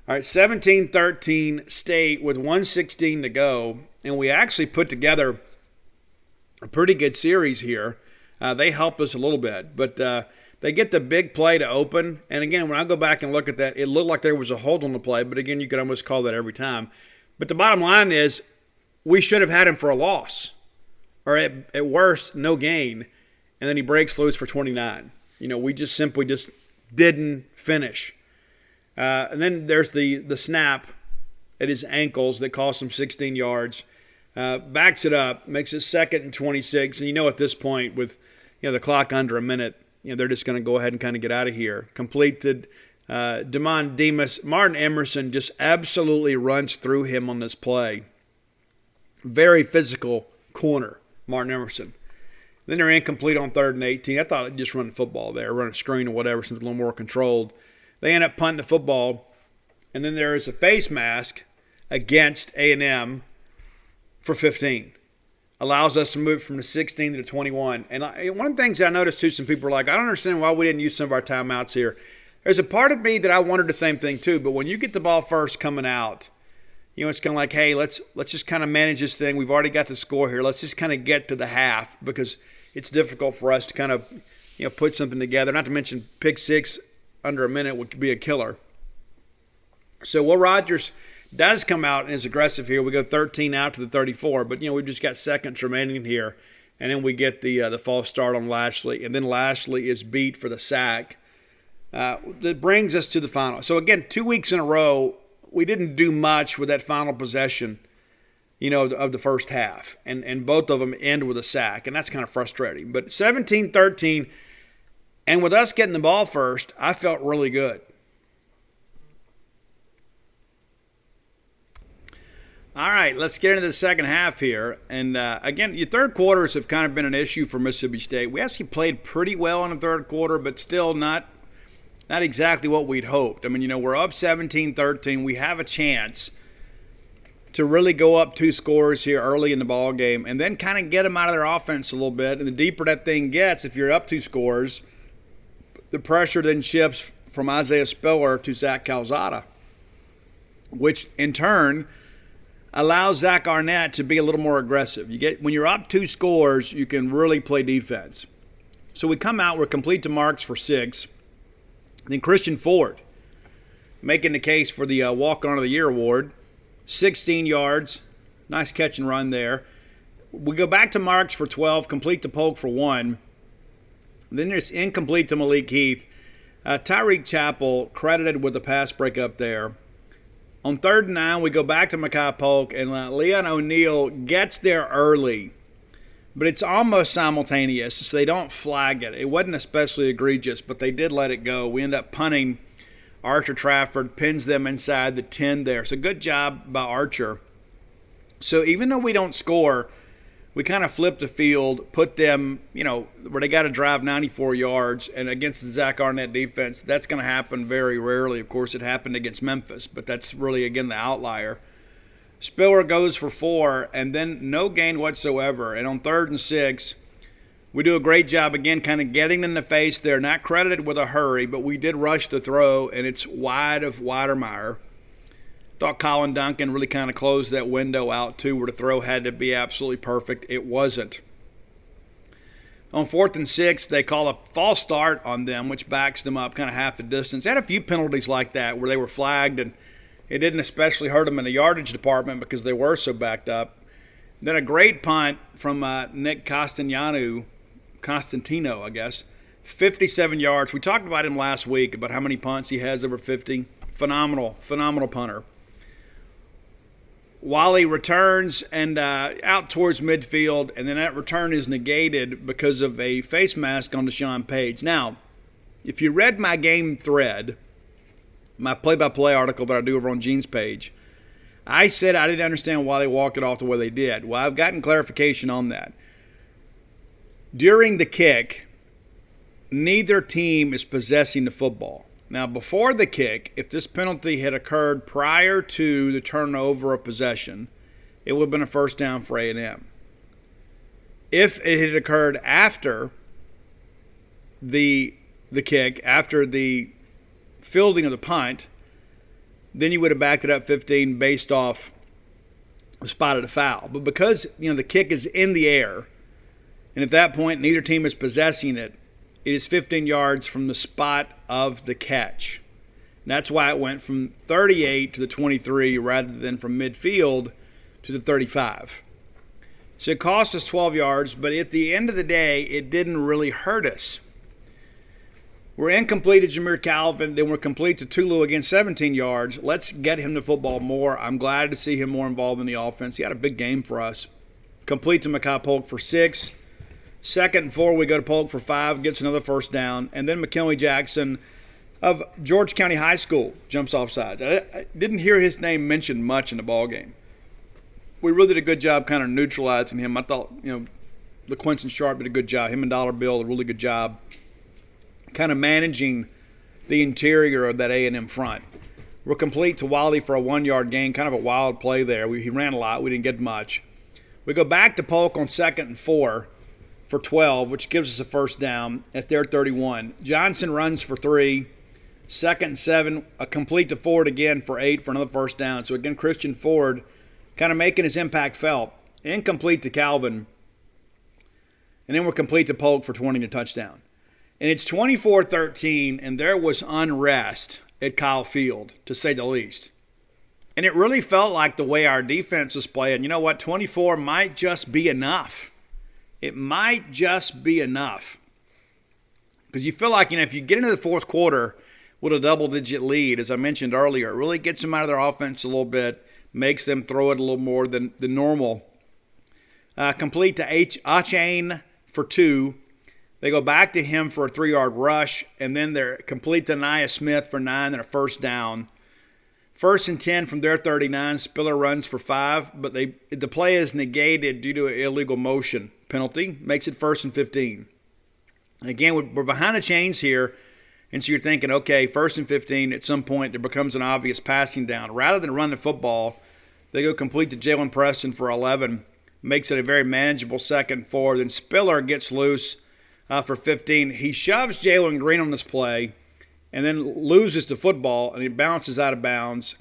All right, 17-13 State with 1:16 to go. And we actually put together a pretty good series here. They helped us a little bit. But they get the big play to open. And, again, when I go back and look at that, it looked like there was a hold on the play. But, again, you could almost call that every time. But the bottom line is we should have had him for a loss. Or at worst, no gain. And then he breaks loose for 29. We just simply didn't finish. And then there's the snap at his ankles that cost him 16 yards. Backs it up, makes it 2nd and 26. And at this point with the clock under a minute, they're just going to go ahead and kind of get out of here. Completed Damon Demas. Martin Emerson just absolutely runs through him on this play. Very physical corner, Martin Emerson. Then they're incomplete on 3rd and 18. I thought they'd just run the football there, run a screen or whatever, something a little more controlled. They end up punting the football, and then there is a face mask against A&M for 15. Allows us to move from the 16 to the 21. And one of the things I noticed, too, some people are like, I don't understand why we didn't use some of our timeouts here. There's a part of me that I wondered the same thing, too. But when you get the ball first coming out, it's kind of like, hey, let's just kind of manage this thing. We've already got the score here. Let's just kind of get to the half because it's difficult for us to kind of, put something together. Not to mention pick 6 under a minute would be a killer. So Will Rogers does come out and is aggressive here. We go 13 out to the 34, but we've just got seconds remaining here, and then we get the false start on Lashley, and then Lashley is beat for the sack. That brings us to the final. So again, 2 weeks in a row, we didn't do much with that final possession, of the first half, and both of them end with a sack, and that's kind of frustrating. But 17-13, and with us getting the ball first, I felt really good. All right, let's get into the second half here. And, again, your third quarters have kind of been an issue for Mississippi State. We actually played pretty well in the third quarter, but still not not exactly what we'd hoped. I mean, we're up 17-13. We have a chance to really go up 2 scores here early in the ball game and then kind of get them out of their offense a little bit. And the deeper that thing gets, if you're up 2 scores, the pressure then shifts from Isaiah Spiller to Zach Calzada, which in turn allows Zach Arnett to be a little more aggressive. When you're up 2 scores, you can really play defense. So we come out, we're complete to Marks for 6. Then Christian Ford, making the case for the Walk-On of the Year award, 16 yards, nice catch and run there. We go back to Marks for 12, complete to Polk for 1. Then there's incomplete to Malik Heath. Tyreek Chappell credited with the pass breakup there. On 3rd and 9, we go back to Mekhi Polk, and Leon O'Neal gets there early. But it's almost simultaneous, so they don't flag it. It wasn't especially egregious, but they did let it go. We end up punting. Archer Trafford pins them inside the 10 there. So good job by Archer. So even though we don't score, we kind of flip the field, put them, where they got to drive 94 yards. And against the Zach Arnett defense, that's going to happen very rarely. Of course, it happened against Memphis, but that's really, again, the outlier. Spiller goes for 4, and then no gain whatsoever. And on 3rd and 6, we do a great job, again, kind of getting in the face there. Not credited with a hurry, but we did rush the throw, and it's wide of Weidermeyer. Thought Colin Duncan really kind of closed that window out, too, where the throw had to be absolutely perfect. It wasn't. On 4th and 6, they call a false start on them, which backs them up kind of half the distance. They had a few penalties like that where they were flagged, and it didn't especially hurt them in the yardage department because they were so backed up. Then a great punt from Nick Constantino, 57 yards. We talked about him last week, about how many punts he has over 50. Phenomenal punter. Wally returns and out towards midfield, and then that return is negated because of a face mask on Deshaun Page. Now, if you read my game thread, my play-by-play article that I do over on Gene's page, I said I didn't understand why they walked it off the way they did. Well, I've gotten clarification on that. During the kick, neither team is possessing the football. Now, before the kick, if this penalty had occurred prior to the turnover of possession, it would have been a first down for A&M. If it had occurred after the kick, after the fielding of the punt, then you would have backed it up 15 based off the spot of the foul. But because the kick is in the air, and at that point neither team is possessing it, it is 15 yards from the spot of the catch. And that's why it went from 38 to the 23 rather than from midfield to the 35. So it cost us 12 yards, but at the end of the day, it didn't really hurt us. We're incomplete to Jameer Calvin, then we're complete to Tulu again, 17 yards. Let's get him the football more. I'm glad to see him more involved in the offense. He had a big game for us. Complete to Mekhi Polk for 6. 2nd and 4, we go to Polk for 5, gets another first down. And then McKinley Jackson of George County High School jumps off sides. I didn't hear his name mentioned much in the ballgame. We really did a good job kind of neutralizing him. I thought, LaQuinton Sharp did a good job. Him and Dollar Bill did a really good job kind of managing the interior of that A&M front. We're complete to Wally for a 1-yard gain, kind of a wild play there. He ran a lot. We didn't get much. We go back to Polk on 2nd and 4 for 12, which gives us a first down at their 31. Johnson runs for 3. 2nd and 7, a complete to Ford again for 8 for another first down. So again, Christian Ford kind of making his impact felt. Incomplete to Calvin. And then we're complete to Polk for 20 to touchdown. And it's 24-13, and there was unrest at Kyle Field, to say the least. And it really felt like the way our defense was playing, 24 might just be enough. It might just be enough. Because you feel like, if you get into the fourth quarter with a double-digit lead, as I mentioned earlier, it really gets them out of their offense a little bit, makes them throw it a little more than normal. Complete to Achane for 2. They go back to him for a 3-yard rush, and then they're complete to Nia Smith for 9 and a first down. 1st and 10 from their 39. Spiller runs for 5, but the play is negated due to an illegal motion penalty. Makes it 1st and 15. Again, we're behind the chains here. And so you're thinking, okay, 1st and 15, at some point there becomes an obvious passing down. Rather than run the football, they go complete to Jalen Preston for 11, makes it a very manageable 2nd and 4. Then Spiller gets loose for 15. He shoves Jalen Green on this play and then loses the football, and he bounces out of bounds.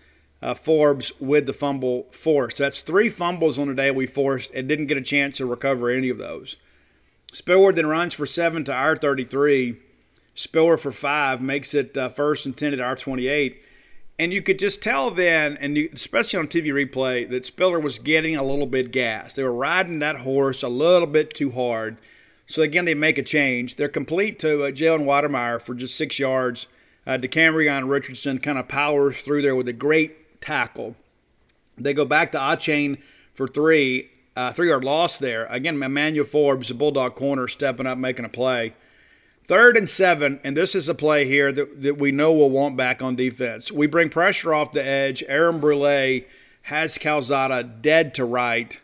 Forbes with the fumble forced. That's 3 fumbles on the day we forced and didn't get a chance to recover any of those. Spiller then runs for 7 to our 33. Spiller for 5 makes it 1st and 10 at our 28. And you could just tell then, and especially on TV replay, that Spiller was getting a little bit gassed. They were riding that horse a little bit too hard. So again, they make a change. They're complete to Jalen Watermeyer for just 6 yards. DeCamerion Richardson kind of powers through there with a great tackle. They go back to Achane for 3, 3-yard loss there. Again, Emmanuel Forbes, the Bulldog corner, stepping up, making a play. 3rd and 7, and this is a play here that we know we'll want back on defense. We bring pressure off the edge. Aaron Brule has Calzada dead to right,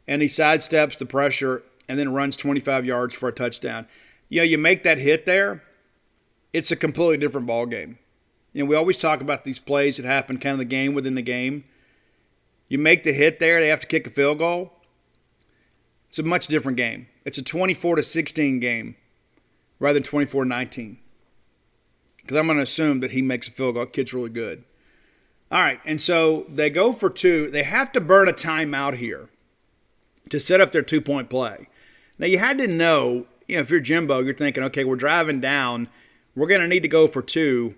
and he sidesteps the pressure and then runs 25 yards for a touchdown. You make that hit there, it's a completely different ball game. We always talk about these plays that happen kind of the game within the game. You make the hit there, they have to kick a field goal. It's a much different game. It's a 24-16 game rather than 24-19. Because I'm going to assume that he makes a field goal. Kid's really good. All right, and so they go for 2. They have to burn a timeout here to set up their 2-point play. Now, you had to know, if you're Jimbo, you're thinking, okay, we're driving down. We're going to need to go for 2.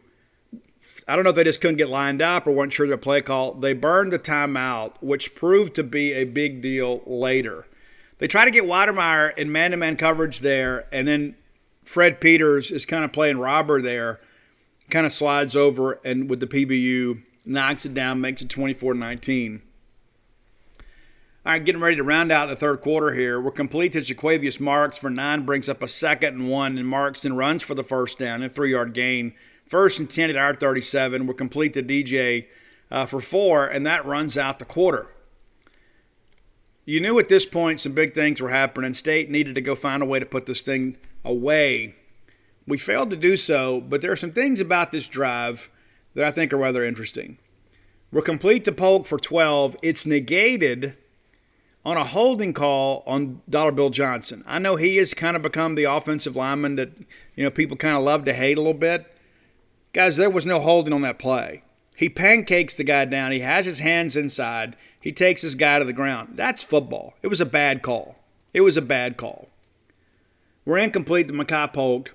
I don't know if they just couldn't get lined up or weren't sure their play call. They burned the timeout, which proved to be a big deal later. They try to get Watermeyer in man-to-man coverage there, and then Fred Peters is kind of playing robber there, kind of slides over and with the PBU, knocks it down, makes it 24-19. All right, getting ready to round out the third quarter here. We're complete to Jaquavius Marks for 9, brings up a 2nd and 1, and Marks then runs for the 1st down and 3-yard gain. 1st and 10 at our 37. We're complete to DJ for 4, and that runs out the quarter. You knew at this point some big things were happening. State needed to go find a way to put this thing away. We failed to do so, but there are some things about this drive that I think are rather interesting. We're complete to Polk for 12. It's negated on a holding call on Dollar Bill Johnson. I know he has kind of become the offensive lineman that people kind of love to hate a little bit. Guys, there was no holding on that play. He pancakes the guy down. He has his hands inside. He takes his guy to the ground. That's football. It was a bad call. It was a bad call. We're incomplete to Makai Polk.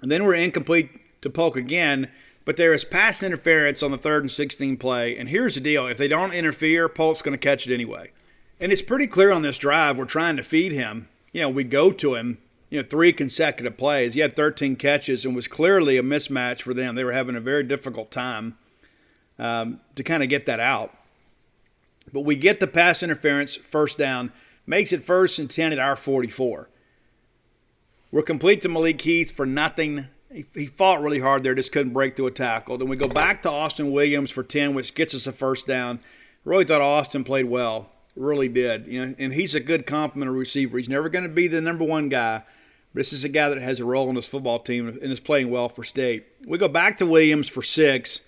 And then we're incomplete to Polk again. But there is pass interference on the 3rd and 16 play. And here's the deal. If they don't interfere, Polk's going to catch it anyway. And it's pretty clear on this drive we're trying to feed him. We go to him, 3 consecutive plays. He had 13 catches and was clearly a mismatch for them. They were having a very difficult time to kind of get that out. But we get the pass interference, 1st down, makes it 1st and 10 at our 44. We're complete to Malik Heath for nothing. He fought really hard there, just couldn't break through a tackle. Then we go back to Austin Williams for 10, which gets us a 1st down. Really thought Austin played well. Really did. And he's a good complementary receiver. He's never going to be the number 1 guy, but this is a guy that has a role on this football team and is playing well for State. We go back to Williams for 6.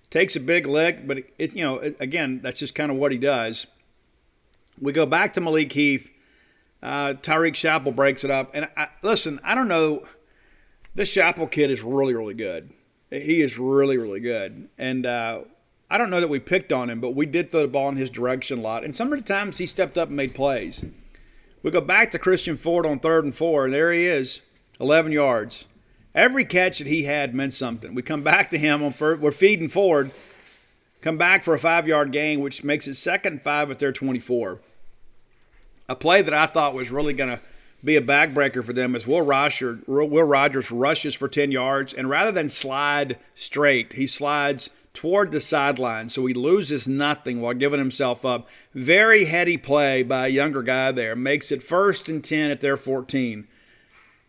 Takes a big lick, but again, that's just kind of what he does. We go back to Malik Heath. Tyreek Chappell breaks it up. And listen, I don't know. This Chappell kid is really, really good. He is really, really good. And I don't know that we picked on him, but we did throw the ball in his direction a lot. And some of the times he stepped up and made plays. We go back to Christian Ford on 3rd and 4, and there he is, 11 yards. Every catch that he had meant something. We come back to him on 3rd. We're feeding Ford. Come back for a 5-yard gain, which makes it 2nd and 5 at their 24. A play that I thought was really going to be a backbreaker for them is Will Rogers rushes for 10 yards, and rather than slide straight, he slides toward the sideline, so he loses nothing while giving himself up. Very heady play by a younger guy there. Makes it 1st and 10 at their 14.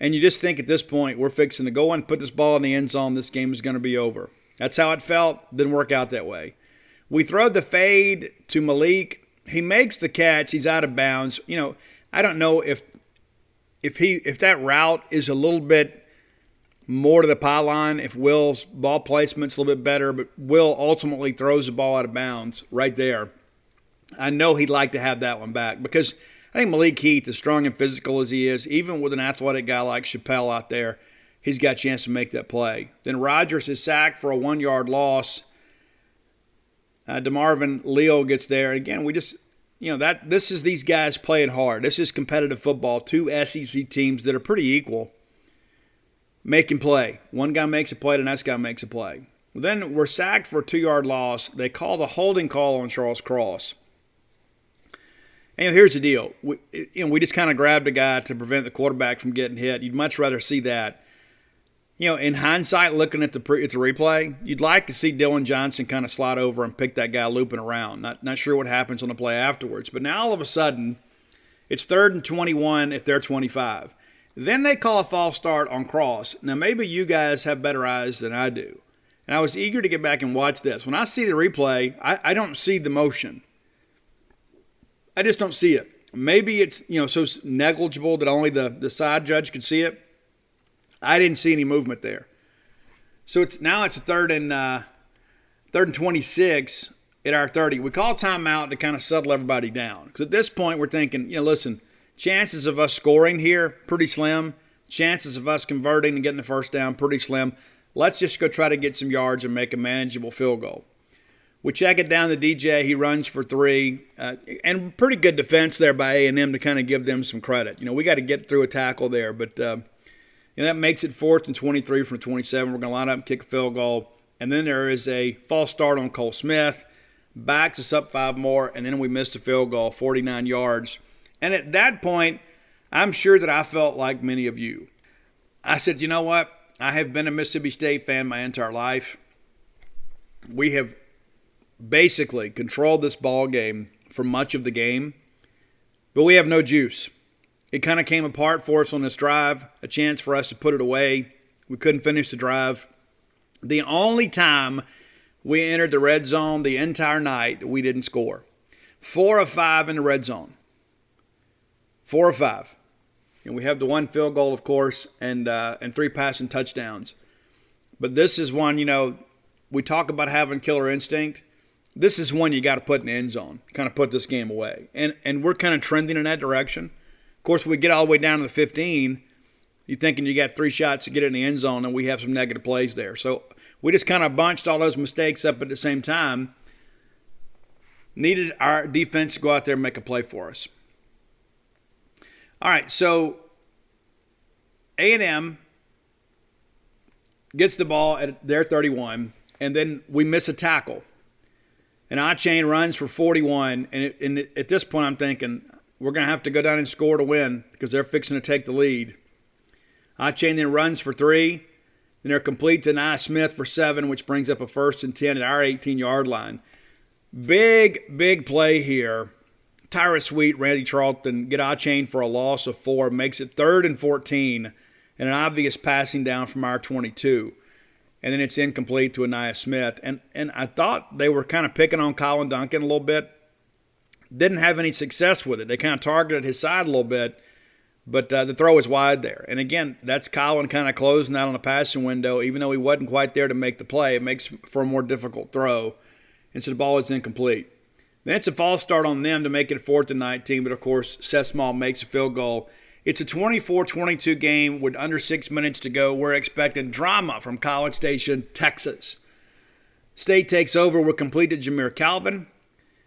And you just think at this point, we're fixing to go and put this ball in the end zone. This game is going to be over. That's how it felt. Didn't work out that way. We throw the fade to Malik. He makes the catch. He's out of bounds. I don't know if that route is a little bit more to the pylon if Will's ball placement's a little bit better, but Will ultimately throws the ball out of bounds right there. I know he'd like to have that one back because I think Malik Heath, as strong and physical as he is, even with an athletic guy like Chappelle out there, he's got a chance to make that play. Then Rogers is sacked for a 1-yard loss. DeMarvin Leal gets there. Again, we just, this is these guys playing hard. This is competitive football. 2 SEC teams that are pretty equal making play. One guy makes a play, the next guy makes a play. Then we're sacked for a 2-yard loss. They call the holding call on Charles Cross. And here's the deal. We just kind of grabbed a guy to prevent the quarterback from getting hit. You'd much rather see that. In hindsight, looking at the replay, you'd like to see Dylan Johnson kind of slide over and pick that guy looping around. Not sure what happens on the play afterwards. But now all of a sudden, it's 3rd and 21 if they're 25. Then they call a false start on Cross. Now, maybe you guys have better eyes than I do. And I was eager to get back and watch this. When I see the replay, I don't see the motion. I just don't see it. Maybe it's so negligible that only the side judge could see it. I didn't see any movement there. So it's a 3rd and 26 at our 30. We call timeout to kind of settle everybody down. Because at this point we're thinking, listen, chances of us scoring here, pretty slim. Chances of us converting and getting the first down, pretty slim. Let's just go try to get some yards and make a manageable field goal. We check it down to DJ. He runs for 3. And pretty good defense there by A&M to kind of give them some credit. We got to get through a tackle there. But that makes it 4th and 23 from 27. We're going to line up and kick a field goal. And then there is a false start on Cole Smith. Backs us up 5 more. And then we missed a field goal, 49 yards. And at that point, I'm sure that I felt like many of you. I said, you know what? I have been a Mississippi State fan my entire life. We have basically controlled this ball game for much of the game, but we have no juice. It kind of came apart for us on this drive, a chance for us to put it away. We couldn't finish the drive. The only time we entered the red zone the entire night that we didn't score. 4 of 5 in the red zone. 4 of 5. And we have the 1 field goal, of course, and 3 passing touchdowns. But this is one, we talk about having killer instinct. This is one you got to put in the end zone, kind of put this game away. And we're kind of trending in that direction. Of course, we get all the way down to the 15. You're thinking you got 3 shots to get in the end zone, and we have some negative plays there. So we just kind of bunched all those mistakes up at the same time. Needed our defense to go out there and make a play for us. All right, so A&M gets the ball at their 31, and then we miss a tackle. And Achane runs for 41, and at this point I'm thinking we're going to have to go down and score to win because they're fixing to take the lead. Achane then runs for 3, then they're complete to Nye Smith for 7, which brings up a 1st and 10 at our 18-yard line. Big play here. Tyrus Sweet, Randy Charlton get Achane for a loss of 4, makes it 3rd and 14, and an obvious passing down from our 22. And then it's incomplete to Aniyah Smith. And I thought they were kind of picking on Colin Duncan a little bit. Didn't have any success with it. They kind of targeted his side a little bit, but the throw was wide there. And again, that's Colin kind of closing out on the passing window. Even though he wasn't quite there to make the play, it makes for a more difficult throw. And so the ball is incomplete. Then it's a false start on them to make it 4th and 19, but of course, Seth Small makes a field goal. It's a 24-22 game with under 6 minutes to go. We're expecting drama from College Station, Texas. State takes over. We're complete to Jameer Calvin.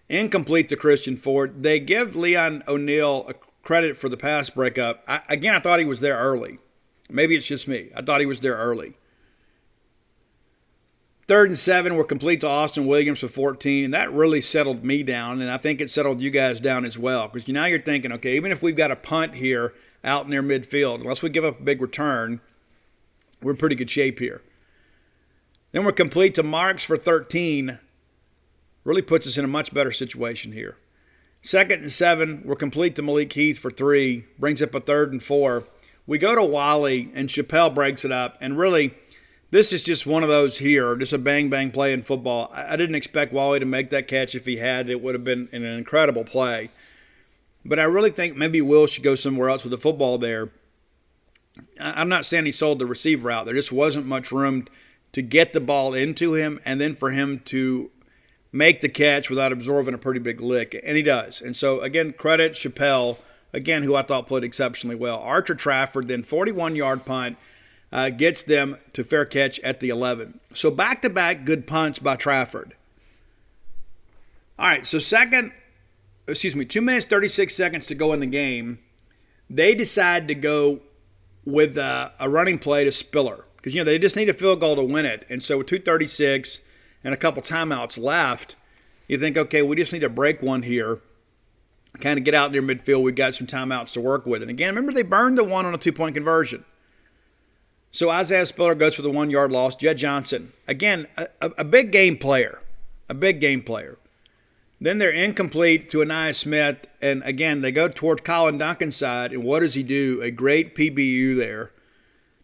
Incomplete to Christian Ford. They give Leon O'Neal a credit for the pass breakup. I thought he was there early. Maybe it's just me. I thought he was there early. 3rd and 7, we're complete to Austin Williams for 14, and that really settled me down, and I think it settled you guys down as well. Because now you're thinking, okay, even if we've got a punt here out near midfield, unless we give up a big return, we're in pretty good shape here. Then we're complete to Marks for 13. Really puts us in a much better situation here. 2nd and 7, we're complete to Malik Heath for 3. Brings up a 3rd and 4. We go to Wally, and Chappelle breaks it up, and really, this is just one of those here, just a bang-bang play in football. I didn't expect Wally to make that catch. If he had, it would have been an incredible play. But I really think maybe Will should go somewhere else with the football there. I'm not saying he sold the receiver out. There just wasn't much room to get the ball into him and then for him to make the catch without absorbing a pretty big lick. And he does. And so, again, credit Chappelle, again, who I thought played exceptionally well. Archer Trafford, then 41-yard punt, gets them to fair catch at the 11. So back-to-back good punts by Trafford. All right, so 2 minutes, 36 seconds to go in the game. They decide to go with a running play to Spiller because, they just need a field goal to win it. And so with 2:36 and a couple timeouts left, you think, okay, we just need to break one here, kind of get out near midfield. We've got some timeouts to work with. And again, remember they burned the one on a 2-point conversion. So Isaiah Spiller goes for the 1-yard loss. Jed Johnson, again, a big game player, Then they're incomplete to Aniyah Smith, and again, they go toward Colin Duncan's side, and what does he do? A great PBU there.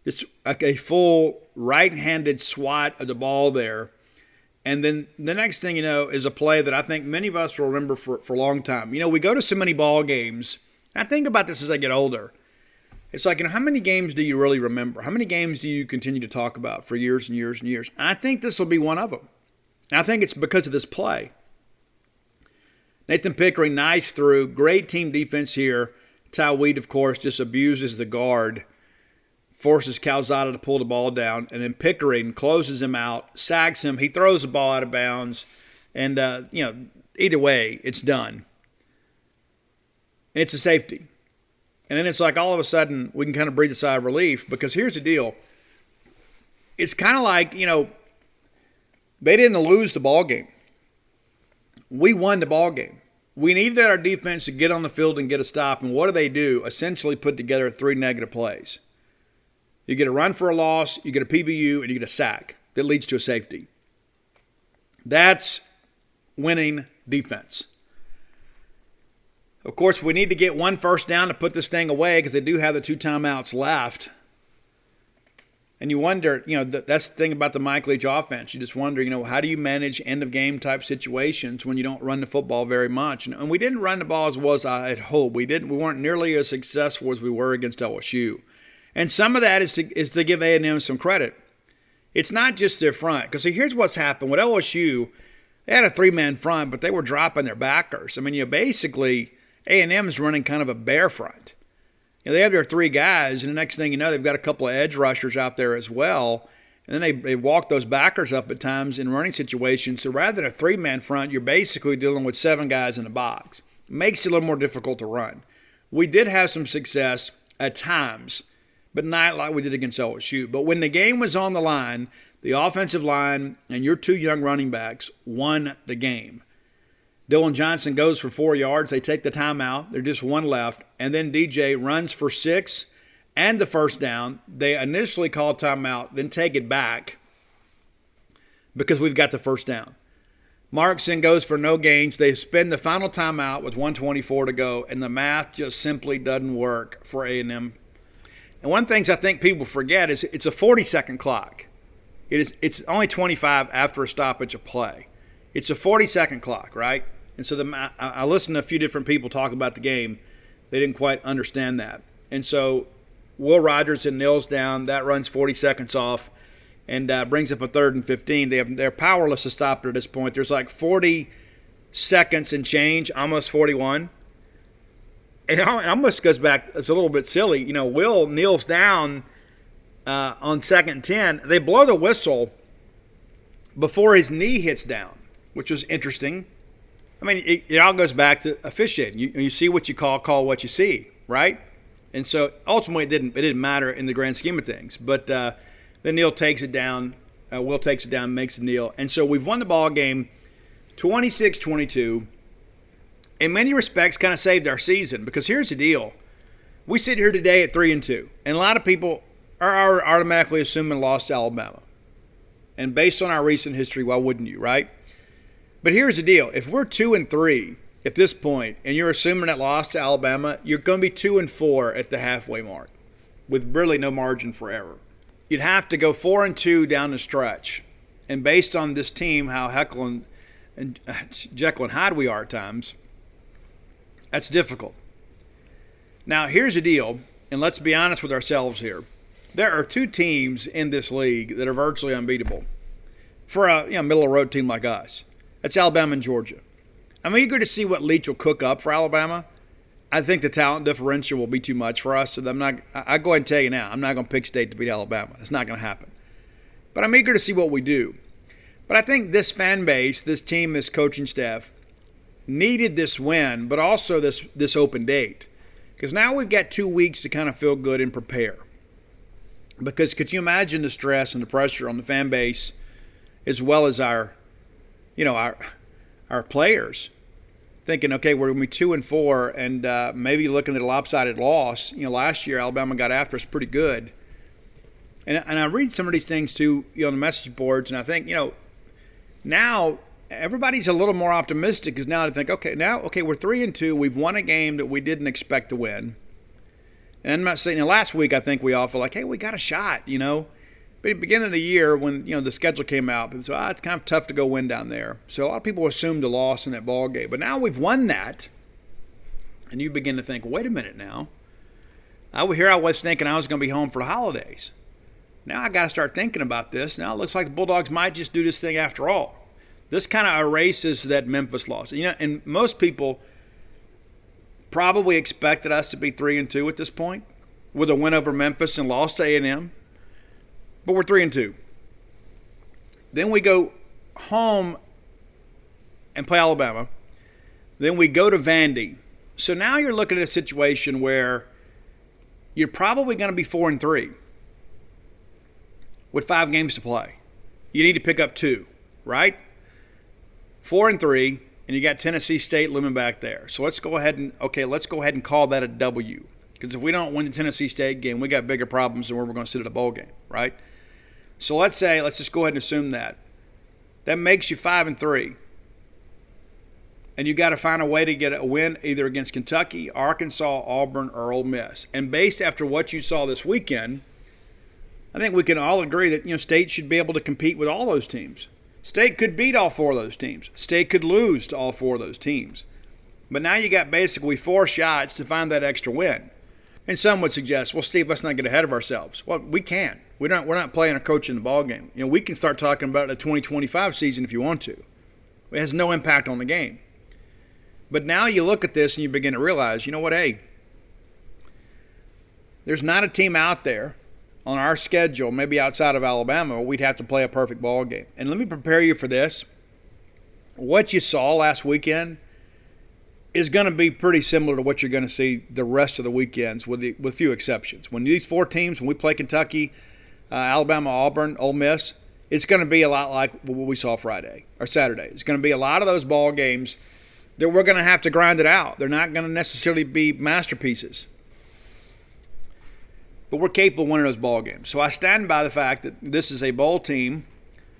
Just like a full right-handed swat of the ball there. And then the next thing you know is a play that I think many of us will remember for a long time. We go to so many ball games. I think about this as I get older. It's like, how many games do you really remember? How many games do you continue to talk about for years and years and years? And I think this will be one of them. And I think it's because of this play. Nathan Pickering, nice through. Great team defense here. Ty Weed, of course, just abuses the guard, forces Calzada to pull the ball down, and then Pickering closes him out, sacks him. He throws the ball out of bounds, and, either way, it's done. And it's a safety. And then it's like all of a sudden we can kind of breathe a sigh of relief because here's the deal. It's kind of like, they didn't lose the ball game. We won the ball game. We needed our defense to get on the field and get a stop. And what do? Essentially put together 3 negative plays. You get a run for a loss, you get a PBU, and you get a sack that leads to a safety. That's winning defense. Of course, we need to get 1 first down to put this thing away because they do have the 2 timeouts left. And you wonder, that's the thing about the Mike Leach offense. You just wonder, how do you manage end-of-game type situations when you don't run the football very much? And we didn't run the ball as well as I had hoped. We weren't nearly as successful as we were against LSU. And some of that is to give A&M some credit. It's not just their front. Because here's what's happened. With LSU, they had a 3-man front, but they were dropping their backers. basically, A&M is running kind of a bear front. They have their 3 guys, and the next thing you know, they've got a couple of edge rushers out there as well. And then they walk those backers up at times in running situations. So rather than a 3-man front, you're basically dealing with 7 guys in a box. It makes it a little more difficult to run. We did have some success at times, but not like we did against LSU. But when the game was on the line, the offensive line and your 2 young running backs won the game. Dylan Johnson goes for 4 yards. They take the timeout. There's just 1 left. And then DJ runs for 6 and the first down. They initially call timeout, then take it back because we've got the first down. Markson goes for no gains. They spend the final timeout with 1:24 to go, and the math just simply doesn't work for A&M. And one of the things I think people forget is it's a 40-second clock. It's only 25 after a stoppage of play. It's a 40-second clock, right? And so I listened to a few different people talk about the game. They didn't quite understand that. And so Will Rogers and kneels down. That runs 40 seconds off and brings up a 3rd and 15. They're powerless to stop it at this point. There's like 40 seconds and change, almost 41. And it almost goes back, it's a little bit silly. Will kneels down on 2nd and 10. They blow the whistle before his knee hits down, which was interesting. It all goes back to officiating. You see what you call what you see, right? And so ultimately it didn't matter in the grand scheme of things. But then Neal takes it down. Will takes it down, makes the kneel. And so we've won the ball game 26-22. In many respects, kind of saved our season because here's the deal. We sit here today at 3-2. And a lot of people are automatically assuming lost to Alabama. And based on our recent history, why wouldn't you, right? But here's the deal. If we're 2-3 at this point, and you're assuming that loss to Alabama, you're going to be 2-4 at the halfway mark with really no margin for error. You'd have to go 4-2 down the stretch. And based on this team, how Jekyll and Hyde we are at times, that's difficult. Now, here's the deal. and let's be honest with ourselves here, there are two teams in this league that are virtually unbeatable for a middle of the road team like us. That's Alabama and Georgia. I'm eager to see what Leach will cook up for Alabama. I think the talent differential will be too much for us, so I'll go ahead and tell you now, I'm not going to pick State to beat Alabama. It's not going to happen. But I'm eager to see what we do. But I think this fan base, this team, this coaching staff needed this win, but also this open date. Because now we've got 2 weeks to kind of feel good and prepare. Because could you imagine the stress and the pressure on the fan base as well as our players thinking, okay, we're going to be 2-4 and maybe looking at a lopsided loss. Last year Alabama got after us pretty good. And I read some of these things too, on the message boards, and I think, now everybody's a little more optimistic because now they think, okay, we're 3-2. We've won a game that we didn't expect to win. And I'm not saying, last week I think we all felt like, hey, we got a shot, But at the beginning of the year when, the schedule came out, people said, it's kind of tough to go win down there. So a lot of people assumed a loss in that ball game. But now we've won that, and you begin to think, wait a minute now. I was thinking I was going to be home for the holidays. Now I got to start thinking about this. Now it looks like the Bulldogs might just do this thing after all. This kind of erases that Memphis loss. And most people probably expected us to be 3-2 at this point with a win over Memphis and lost to A&M. But we're 3-2. Then we go home and play Alabama. Then we go to Vandy. So now you're looking at a situation where you're probably going to be 4-3 with 5 games to play. You need to pick up 2, right? 4-3, and you got Tennessee State looming back there. So let's go ahead and call that a W. Because if we don't win the Tennessee State game, we got bigger problems than where we're going to sit at a bowl game, right? So let's just go ahead and assume that. That makes you 5-3. And you got to find a way to get a win either against Kentucky, Arkansas, Auburn, or Ole Miss. And based after what you saw this weekend, I think we can all agree that State should be able to compete with all those teams. State could beat all 4 of those teams. State could lose to all 4 of those teams. But now you got basically 4 shots to find that extra win. And some would suggest, well, Steve, let's not get ahead of ourselves. Well, we can. We're not playing or coaching the ball game. We can start talking about the 2025 season if you want to. It has no impact on the game. But now you look at this and you begin to realize, hey, there's not a team out there on our schedule, maybe outside of Alabama, where we'd have to play a perfect ball game. And let me prepare you for this. What you saw last weekend is going to be pretty similar to what you're going to see the rest of the weekends with few exceptions. When these 4 teams, when we play Kentucky, Alabama, Auburn, Ole Miss, it's going to be a lot like what we saw Friday or Saturday. It's going to be a lot of those ball games that we're going to have to grind it out. They're not going to necessarily be masterpieces. But we're capable of winning those ball games. So I stand by the fact that this is a bowl team,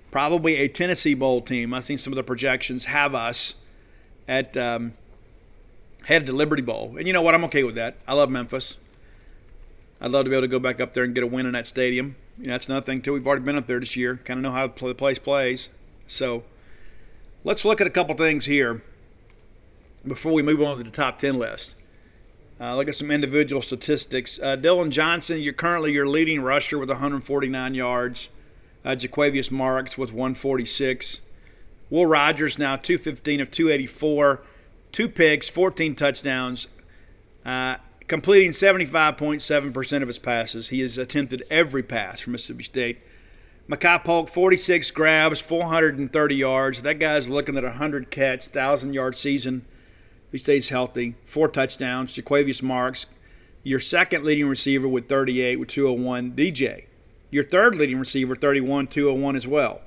probably a Tennessee bowl team. I think some of the projections have us at headed to Liberty Bowl. And you know what? I'm okay with that. I love Memphis. I'd love to be able to go back up there and get a win in that stadium. That's another thing, too. We've already been up there this year. Kind of know how the place plays. So let's look at a couple things here before we move on to the top 10 list. Look at some individual statistics. Dylan Johnson, you're currently your leading rusher with 149 yards. Jaquavius Marks with 146. Will Rogers now 215 of 284. 2 picks, 14 touchdowns, completing 75.7% of his passes. He has attempted every pass from Mississippi State. Makai Polk, 46 grabs, 430 yards. That guy's looking at a 100-catch, 1,000-yard season. He stays healthy. 4 touchdowns. Jaquavius Marks, your second leading receiver with 38 with 201. DJ, your third leading receiver, 31, 201 as well.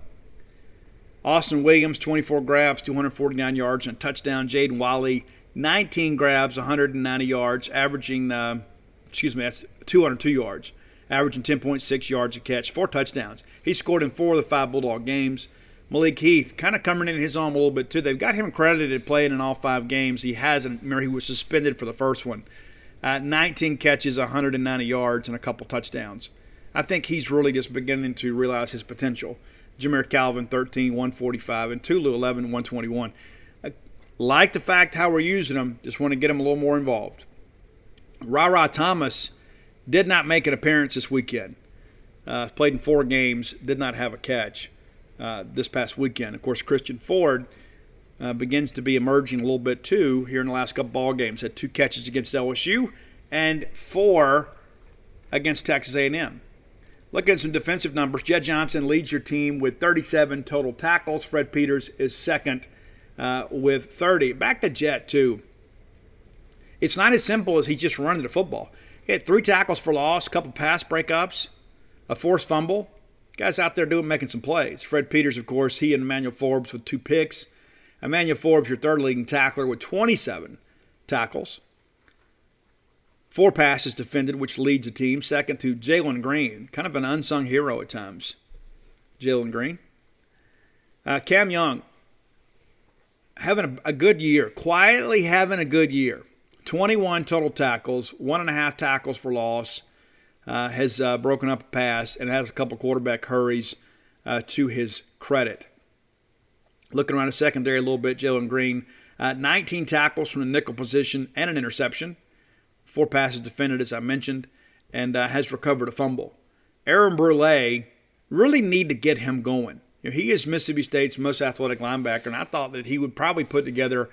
Austin Williams, 24 grabs, 249 yards and a touchdown. Jaden Wiley, 19 grabs, 190 yards, averaging, that's 202 yards, averaging 10.6 yards a catch, 4 touchdowns. He scored in 4 of the 5 Bulldog games. Malik Heath kind of coming in his own a little bit too. They've got him credited playing in all 5 games. He hasn't. Remember, he was suspended for the first one. 19 catches, 190 yards, and a couple touchdowns. I think he's really just beginning to realize his potential. Jameer Calvin, 13, 145, and Tulu, 11, 121. Like the fact how we're using them, just want to get him a little more involved. Ra Thomas did not make an appearance this weekend. Played in 4 games, did not have a catch this past weekend. Of course, Christian Ford begins to be emerging a little bit too here in the last couple ball games. Had 2 catches against LSU and 4 against Texas A&M. Looking at some defensive numbers, Jed Johnson leads your team with 37 total tackles. Fred Peters is second with 30. Back to Jet, too. It's not as simple as he just running the football. He had 3 tackles for loss, a couple pass breakups, a forced fumble. Guys out there making some plays. Fred Peters, of course, he and Emmanuel Forbes with 2 picks. Emmanuel Forbes, your third leading tackler, with 27 tackles. 4 passes defended, which leads the team. Second to Jalen Green, kind of an unsung hero at times. Jalen Green. Cam Young, having a good year. Quietly having a good year. 21 total tackles, 1.5 tackles for loss. Has broken up a pass and has a couple quarterback hurries to his credit. Looking around the secondary a little bit, Jalen Green, 19 tackles from the nickel position and an interception. 4 passes defended, as I mentioned, and has recovered a fumble. Aaron Brule, really need to get him going. He is Mississippi State's most athletic linebacker, and I thought that he would probably put together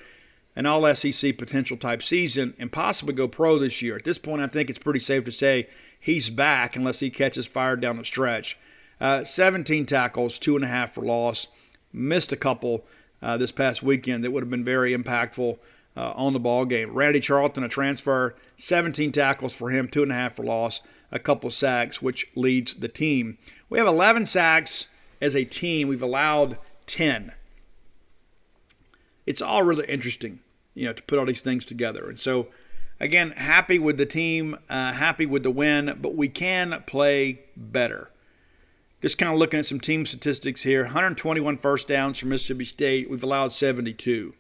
an all-SEC potential type season and possibly go pro this year. At this point, I think it's pretty safe to say he's back unless he catches fire down the stretch. 17 tackles, 2.5 for loss. Missed a couple this past weekend that would have been very impactful on the ball game. Randy Charlton, a transfer, 17 tackles for him, 2.5 for loss, a couple sacks, which leads the team. We have 11 sacks as a team. We've allowed 10. It's all really interesting, to put all these things together. And so, again, happy with the team, happy with the win, but we can play better. Just kind of looking at some team statistics here. 121 first downs for Mississippi State. We've allowed 72.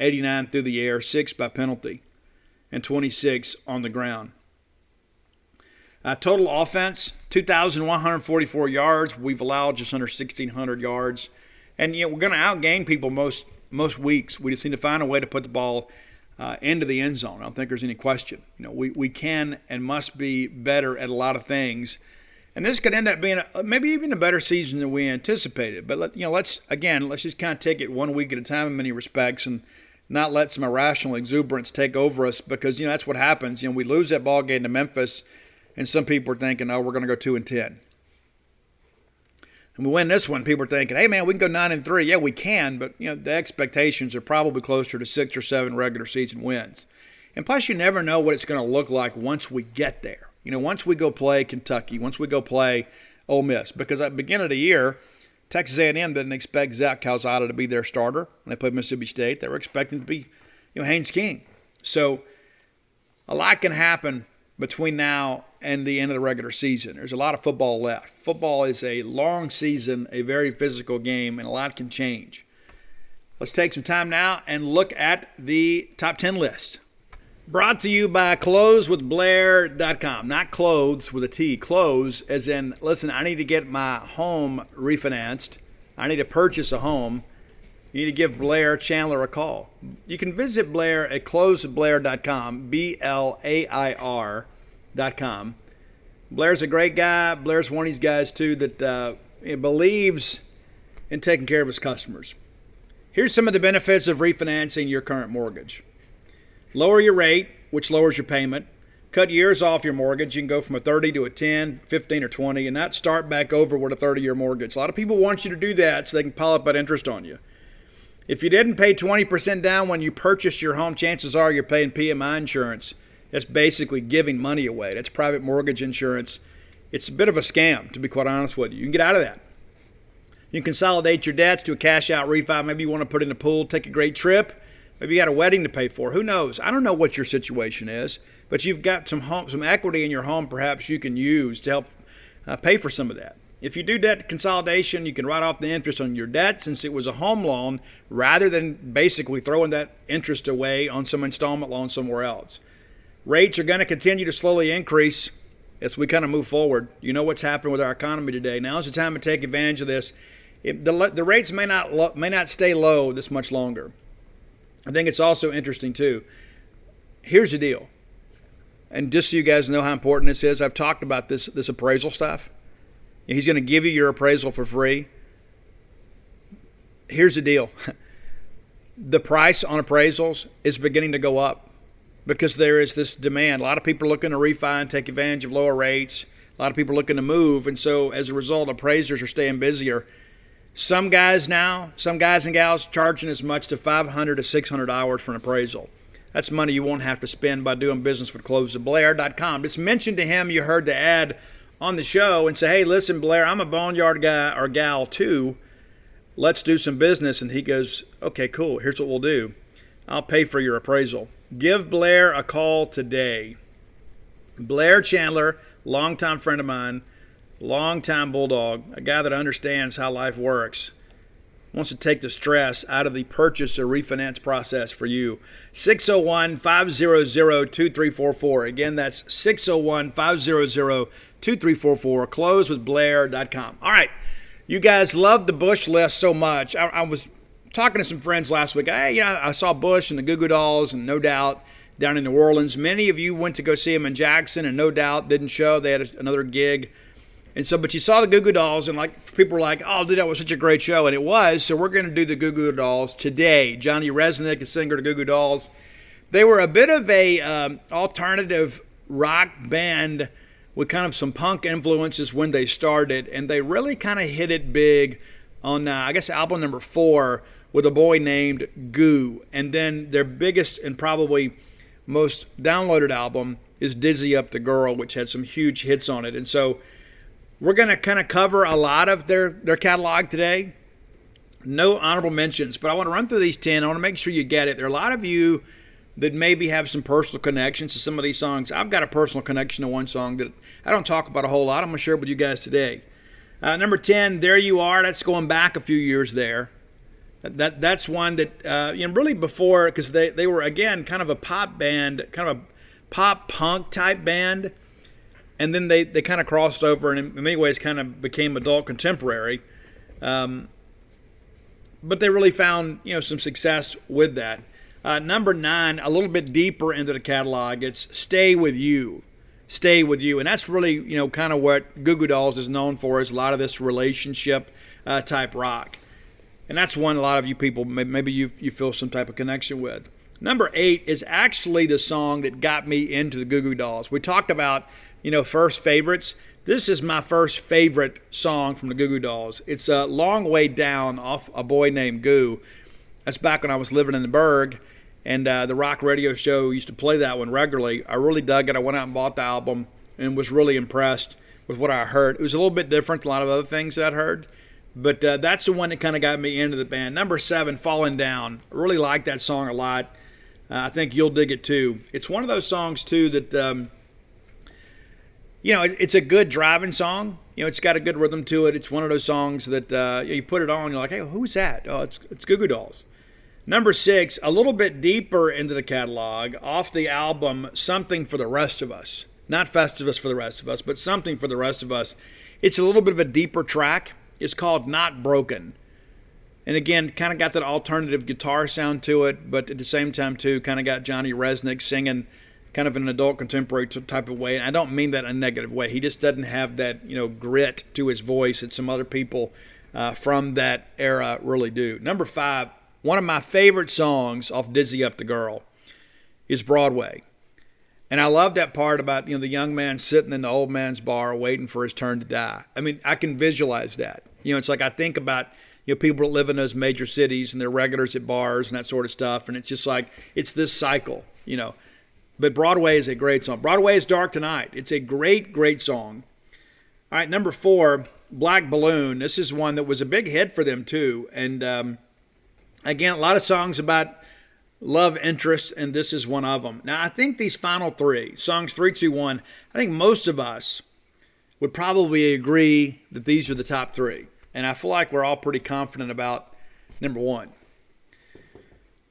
89 through the air, 6 by penalty, and 26 on the ground. Total offense, 2,144 yards. We've allowed just under 1,600 yards. And, we're going to outgain people most weeks. We just need to find a way to put the ball into the end zone. I don't think there's any question. We can and must be better at a lot of things. And this could end up being maybe even a better season than we anticipated. But let's just kind of take it one week at a time in many respects and not let some irrational exuberance take over us, because that's what happens. We lose that ball game to Memphis, and some people are thinking, "Oh, we're going to go 2-10." And we win this one, people are thinking, "Hey, man, we can go 9-3." Yeah, we can, but the expectations are probably closer to 6 or 7 regular season wins. And plus, you never know what it's going to look like once we get there. Once we go play Kentucky, once we go play Ole Miss, because at the beginning of the year, Texas A&M didn't expect Zach Calzada to be their starter when they played Mississippi State. They were expecting to be, Haynes King. So a lot can happen between now and the end of the regular season. There's a lot of football left. Football is a long season, a very physical game, and a lot can change. Let's take some time now and look at the top 10 list. Brought to you by closewithblair.com. Not clothes with a T. Close as in, listen, I need to get my home refinanced. I need to purchase a home. You need to give Blair Chandler a call. You can visit Blair at closewithblair.com, BLAIR.com. Blair's a great guy. Blair's one of these guys, too, that believes in taking care of his customers. Here's some of the benefits of refinancing your current mortgage. Lower your rate, which lowers your payment. Cut years off your mortgage. You can go from a 30 to a 10, 15, or 20, and not start back over with a 30-year mortgage. A lot of people want you to do that so they can pile up that interest on you. If you didn't pay 20% down when you purchased your home, chances are you're paying PMI insurance. That's basically giving money away. That's private mortgage insurance. It's a bit of a scam, to be quite honest with you. You can get out of that. You can consolidate your debts to a cash-out refi. Maybe you want to put in a pool, take a great trip. Maybe you got a wedding to pay for. Who knows? I don't know what your situation is, but you've got some equity in your home perhaps you can use to help pay for some of that. If you do debt consolidation, you can write off the interest on your debt since it was a home loan rather than basically throwing that interest away on some installment loan somewhere else. Rates are going to continue to slowly increase as we kind of move forward. You know what's happening with our economy today. Now's the time to take advantage of this. The rates may not stay low this much longer. I think it's also interesting, too. Here's the deal. and just so you guys know how important this is, I've talked about this appraisal stuff. He's going to give you your appraisal for free. Here's the deal. The price on appraisals is beginning to go up because there is this demand. A lot of people are looking to refi and take advantage of lower rates. A lot of people are looking to move. And so as a result, appraisers are staying busier. Some guys and gals charging as much to $500 to $600 for an appraisal. That's money you won't have to spend by doing business with closesofblair.com. Just mention to him you heard the ad on the show and say, hey, listen, Blair, I'm a Boneyard guy or gal too. Let's do some business. And he goes, okay, cool. Here's what we'll do. I'll pay for your appraisal. Give Blair a call today. Blair Chandler, longtime friend of mine, longtime Bulldog, a guy that understands how life works, wants to take the stress out of the purchase or refinance process for you. 601-500-2344. Again, that's 601-500-2344. Closewithblair.com. All right. You guys love the Bush list so much. I was talking to some friends last week. Hey, I saw Bush and the Goo Goo Dolls and No Doubt down in New Orleans. Many of you went to go see him in Jackson, and No Doubt didn't show. They had another gig. And so, but you saw the Goo Goo Dolls, and people were like, oh, dude, that was such a great show. And it was. So we're going to do the Goo Goo Dolls today. Johnny Resnick, a singer of the Goo Goo Dolls. They were a bit of a alternative rock band with kind of some punk influences when they started. And they really kind of hit it big on, I guess, album number 4 with a boy named Goo. And then their biggest and probably most downloaded album is Dizzy Up the Girl, which had some huge hits on it. And so we're going to kind of cover a lot of their catalog today. No honorable mentions, but I want to run through these 10. I want to make sure you get it. There are a lot of you that maybe have some personal connections to some of these songs. I've got a personal connection to one song that I don't talk about a whole lot. I'm going to share it with you guys today. Number 10, There You Are. That's going back a few years there. That's one that, really before, because they were, again, kind of a pop band, kind of a pop punk type band. And then they kind of crossed over and in many ways kind of became adult contemporary. But they really found, some success with that. Number 9, a little bit deeper into the catalog, it's Stay With You. Stay With You. And that's really, kind of what Goo Goo Dolls is known for, is a lot of this relationship type rock. And that's one a lot of you people, maybe you feel some type of connection with. Number 8 is actually the song that got me into the Goo Goo Dolls. We talked about, first favorites. This is my first favorite song from the Goo Goo Dolls. It's a Long Way Down off A Boy Named Goo. That's back when I was living in the Berg, and the rock radio show used to play that one regularly. I really dug it. I went out and bought the album and was really impressed with what I heard. It was a little bit different than a lot of other things that I'd heard, but that's the one that kind of got me into the band. Number 7, Falling Down. I really like that song a lot. I think you'll dig it too. It's one of those songs too that, it's a good driving song. It's got a good rhythm to it. It's one of those songs that you put it on, you're like, hey, who's that? Oh, it's Goo Goo Dolls. Number 6, a little bit deeper into the catalog, off the album Something for the Rest of Us. Not Festivus for the Rest of Us, but Something for the Rest of Us. It's a little bit of a deeper track. It's called Not Broken. And again, kind of got that alternative guitar sound to it, but at the same time, too, kind of got Johnny Resnick singing kind of in an adult contemporary type of way. And I don't mean that in a negative way. He just doesn't have that, grit to his voice that some other people from that era really do. Number 5, one of my favorite songs off Dizzy Up the Girl is Broadway. And I love that part about, the young man sitting in the old man's bar waiting for his turn to die. I mean, I can visualize that. It's like I think about, people that live in those major cities and they're regulars at bars and that sort of stuff. And it's just like, it's this cycle, But Broadway is a great song. Broadway is Dark Tonight. It's a great, great song. All right, number 4, Black Balloon. This is one that was a big hit for them too. And again, a lot of songs about love interest, and this is one of them. Now, I think these final 3, songs 3, 2, 1, I think most of us would probably agree that these are the top 3. And I feel like we're all pretty confident about number 1.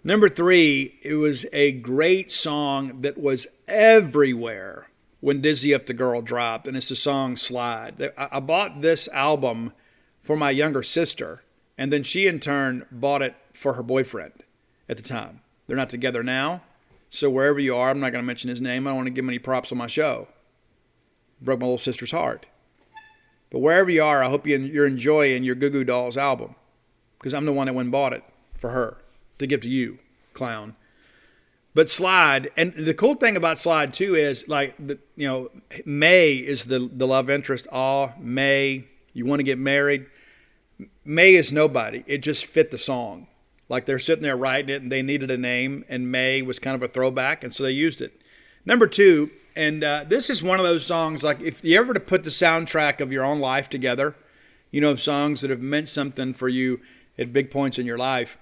Number 3, it was a great song that was everywhere when Dizzy Up the Girl dropped, and it's the song Slide. I bought this album for my younger sister, and then she in turn bought it for her boyfriend at the time. They're not together now, So wherever you are, I'm not going to mention his name. I don't want to give him any props on my show. Broke my little sister's heart. But wherever you are, I hope you're enjoying your Goo Goo Dolls album, because I'm the one that went and bought it for her to give to you, clown. But Slide, and the cool thing about Slide too is, like, May is the love interest. May, you want to get married. May is nobody. It just fit the song. Like, they're sitting there writing it, and they needed a name, and May was kind of a throwback, and so they used it. Number 2, and this is one of those songs, like, if you ever to put the soundtrack of your own life together, songs that have meant something for you at big points in your life,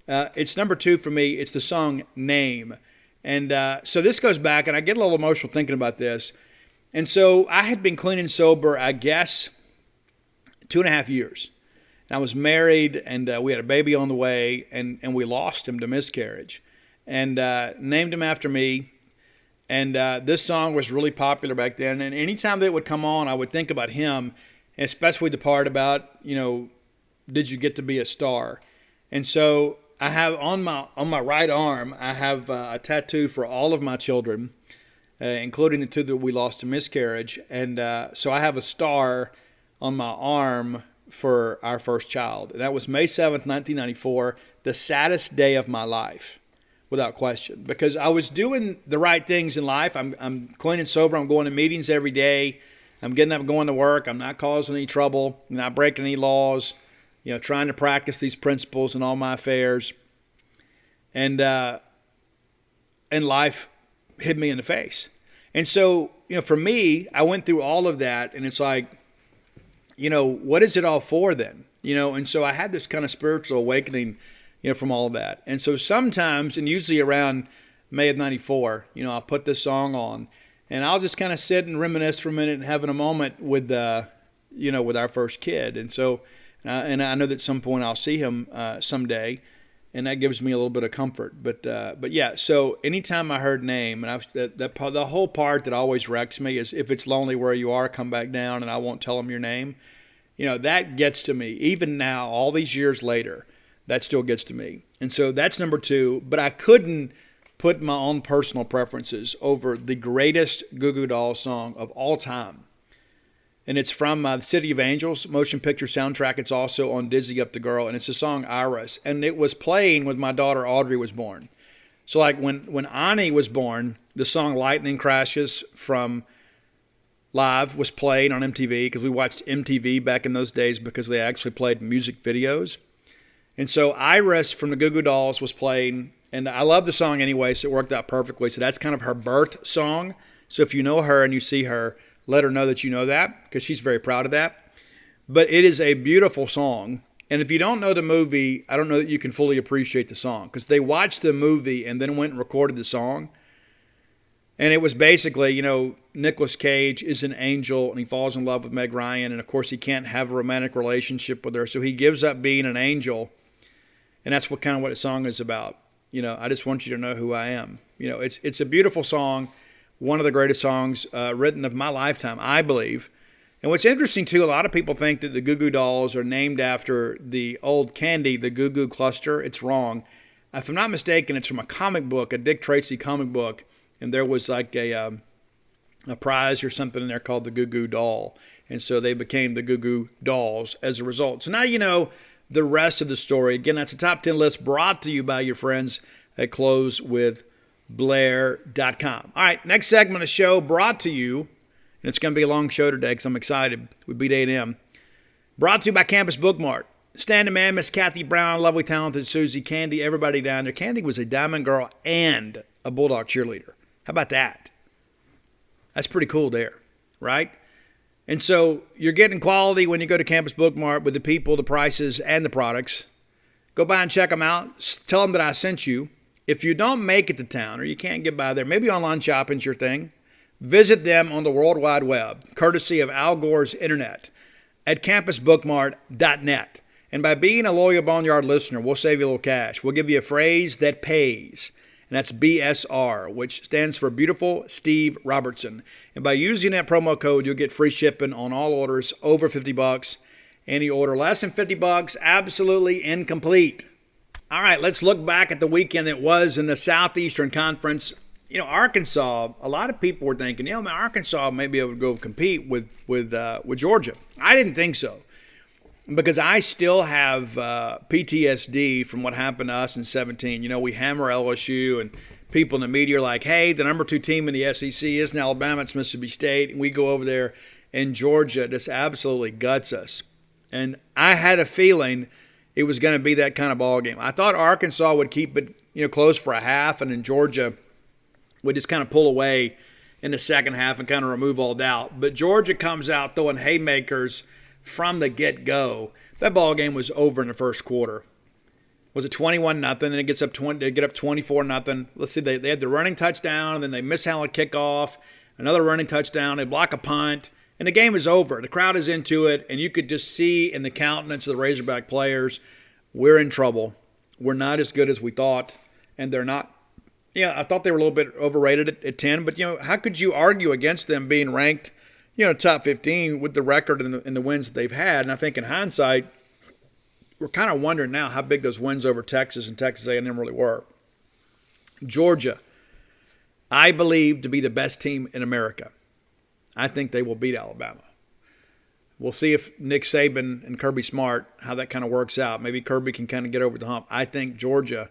it's number 2 for me. It's the song Name. And so this goes back, and I get a little emotional thinking about this. And so I had been clean and sober, I guess, 2.5 years. I was married, and we had a baby on the way, and we lost him to miscarriage, and named him after me. And this song was really popular back then. And anytime that it would come on, I would think about him, especially the part about, did you get to be a star? And so I have on my right arm, I have a tattoo for all of my children, including the 2 that we lost to miscarriage. And so I have a star on my arm for our first child. And that was May 7th, 1994, the saddest day of my life, without question, because I was doing the right things in life. I'm clean and sober. I'm going to meetings every day. I'm getting up and going to work. I'm not causing any trouble. I'm not breaking any laws, trying to practice these principles in all my affairs. And life hit me in the face. And so, for me, I went through all of that, and it's like, what is it all for then? And so I had this kind of spiritual awakening, from all of that. And so sometimes, and usually around May of 94, I'll put this song on, and I'll just kind of sit and reminisce for a minute and having a moment with, with our first kid. And so, and I know that at some point I'll see him someday, and that gives me a little bit of comfort. But yeah, so anytime I heard Name, and the whole part that always wrecks me is, if it's lonely where you are, come back down, and I won't tell them your name. That gets to me. Even now, all these years later, that still gets to me. And so that's number 2. But I couldn't put my own personal preferences over the greatest Goo Goo Dolls song of all time. And it's from the City of Angels motion picture soundtrack. It's also on Dizzy Up the Girl, and it's the song Iris. And it was playing when my daughter Audrey was born. So like when Ani was born, the song Lightning Crashes from Live was played on MTV, because we watched MTV back in those days because they actually played music videos. And so Iris from the Goo Goo Dolls was playing, and I love the song anyway, so it worked out perfectly. So that's kind of her birth song. So if you know her and you see her, let her know that you know that, because she's very proud of that. But it is a beautiful song. And if you don't know the movie, I don't know that you can fully appreciate the song, because they watched the movie and then went and recorded the song. And it was basically, Nicolas Cage is an angel, and he falls in love with Meg Ryan. And, of course, he can't have a romantic relationship with her, so he gives up being an angel. And that's what the song is about. I just want you to know who I am. It's a beautiful song, one of the greatest songs written of my lifetime, I believe. And what's interesting, too, a lot of people think that the Goo Goo Dolls are named after the old candy, the Goo Goo Cluster. It's wrong. If I'm not mistaken, it's from a comic book, a Dick Tracy comic book, and there was like a prize or something in there called the Goo Goo Doll. And so they became the Goo Goo Dolls as a result. So now you know the rest of the story. Again, that's a top 10 list brought to you by your friends at closewithblair.com. All right, next segment of the show brought to you, and it's going to be a long show today because I'm excited. We beat A&M. Brought to you by Campus Bookmart. Standing man, Miss Kathy Brown, lovely, talented Susie, Candy, everybody down there. Candy was a Diamond Girl and a Bulldog cheerleader. How about that? That's pretty cool there, right? And so you're getting quality when you go to Campus Bookmart with the people, the prices, and the products. Go by and check them out. Tell them that I sent you. If you don't make it to town or you can't get by there, maybe online shopping's your thing, visit them on the World Wide Web, courtesy of Al Gore's Internet, at campusbookmart.net. And by being a loyal Boneyard listener, we'll save you a little cash. We'll give you a phrase that pays. And that's BSR, which stands for Beautiful Steve Robertson. And by using that promo code, you'll get free shipping on all orders over $50. Any order less than $50, absolutely incomplete. All right, let's look back at the weekend that was in the Southeastern Conference. Arkansas, a lot of people were thinking, Arkansas may be able to go compete with Georgia. I didn't think so because I still have PTSD from what happened to us in 2017. We hammer LSU, and people in the media are like, hey, the number 2 team in the SEC isn't Alabama, it's Mississippi State. And we go over there, and Georgia just absolutely guts us. And I had a feeling it was going to be that kind of ball game. I thought Arkansas would keep it close for a half, and then Georgia would just kind of pull away in the second half and kind of remove all doubt. But Georgia comes out throwing haymakers from the get-go. That ball game was over in the first quarter. Was it 21-0? And it gets up 20. They get up 24-0. Let's see. They had the running touchdown, and then they mishandle a kickoff. Another running touchdown. They block a punt, and the game is over. The crowd is into it, and you could just see in the countenance of the Razorback players, we're in trouble. We're not as good as we thought, and they're not. I thought they were a little bit overrated at 10, but how could you argue against them being ranked, top 15 with the record and the wins that they've had? And I think in hindsight, we're kind of wondering now how big those wins over Texas and Texas A&M really were. Georgia, I believe to be the best team in America. I think they will beat Alabama. We'll see if Nick Saban and Kirby Smart, how that kind of works out. Maybe Kirby can kind of get over the hump. I think Georgia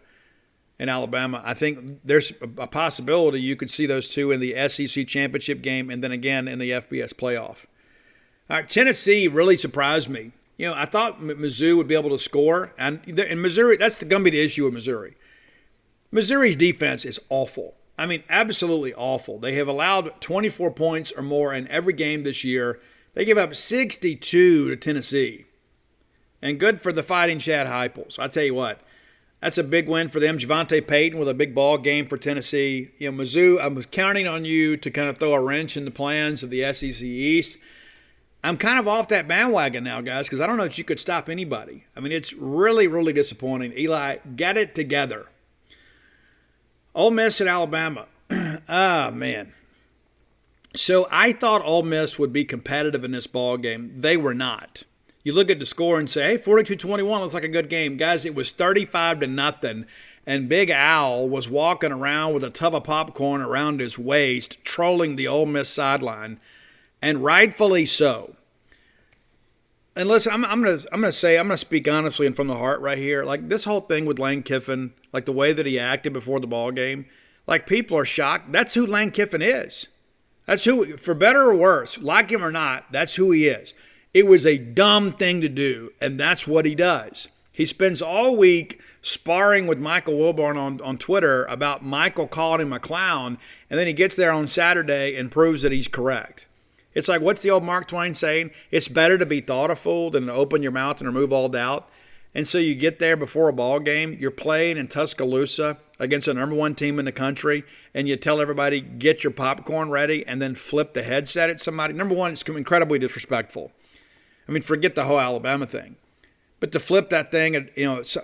and Alabama, I think there's a possibility you could see those two in the SEC championship game and then again in the FBS playoff. All right, Tennessee really surprised me. I thought Mizzou would be able to score. And in Missouri, that's going to be the issue with Missouri. Missouri's defense is awful. I mean, absolutely awful. They have allowed 24 points or more in every game this year. They give up 62 to Tennessee. And good for the Fighting Chad Heupels. I tell you what, that's a big win for them. Javante Payton with a big ball game for Tennessee. Mizzou, I was counting on you to kind of throw a wrench in the plans of the SEC East. I'm kind of off that bandwagon now, guys, because I don't know if you could stop anybody. I mean, it's really, really disappointing. Eli, get it together. Ole Miss at Alabama. Man. So I thought Ole Miss would be competitive in this ball game. They were not. You look at the score and say, hey, 42-21 looks like a good game. Guys, it was 35-0, and Big Al was walking around with a tub of popcorn around his waist, trolling the Ole Miss sideline, and rightfully so. And listen, I'm gonna speak honestly and from the heart right here. Like this whole thing with Lane Kiffin, like the way that he acted before the ball game, like people are shocked. That's who Lane Kiffin is. That's who, for better or worse, like him or not, that's who he is. It was a dumb thing to do, and that's what he does. He spends all week sparring with Michael Wilborn on Twitter about Michael calling him a clown, and then he gets there on Saturday and proves that he's correct. It's like, what's the old Mark Twain saying? It's better to be thought a fool than to open your mouth and remove all doubt. And so you get there before a ball game, you're playing in Tuscaloosa against the number 1 team in the country, and you tell everybody, get your popcorn ready, and then flip the headset at somebody. Number one, it's incredibly disrespectful. I mean, forget the whole Alabama thing. But to flip that thing,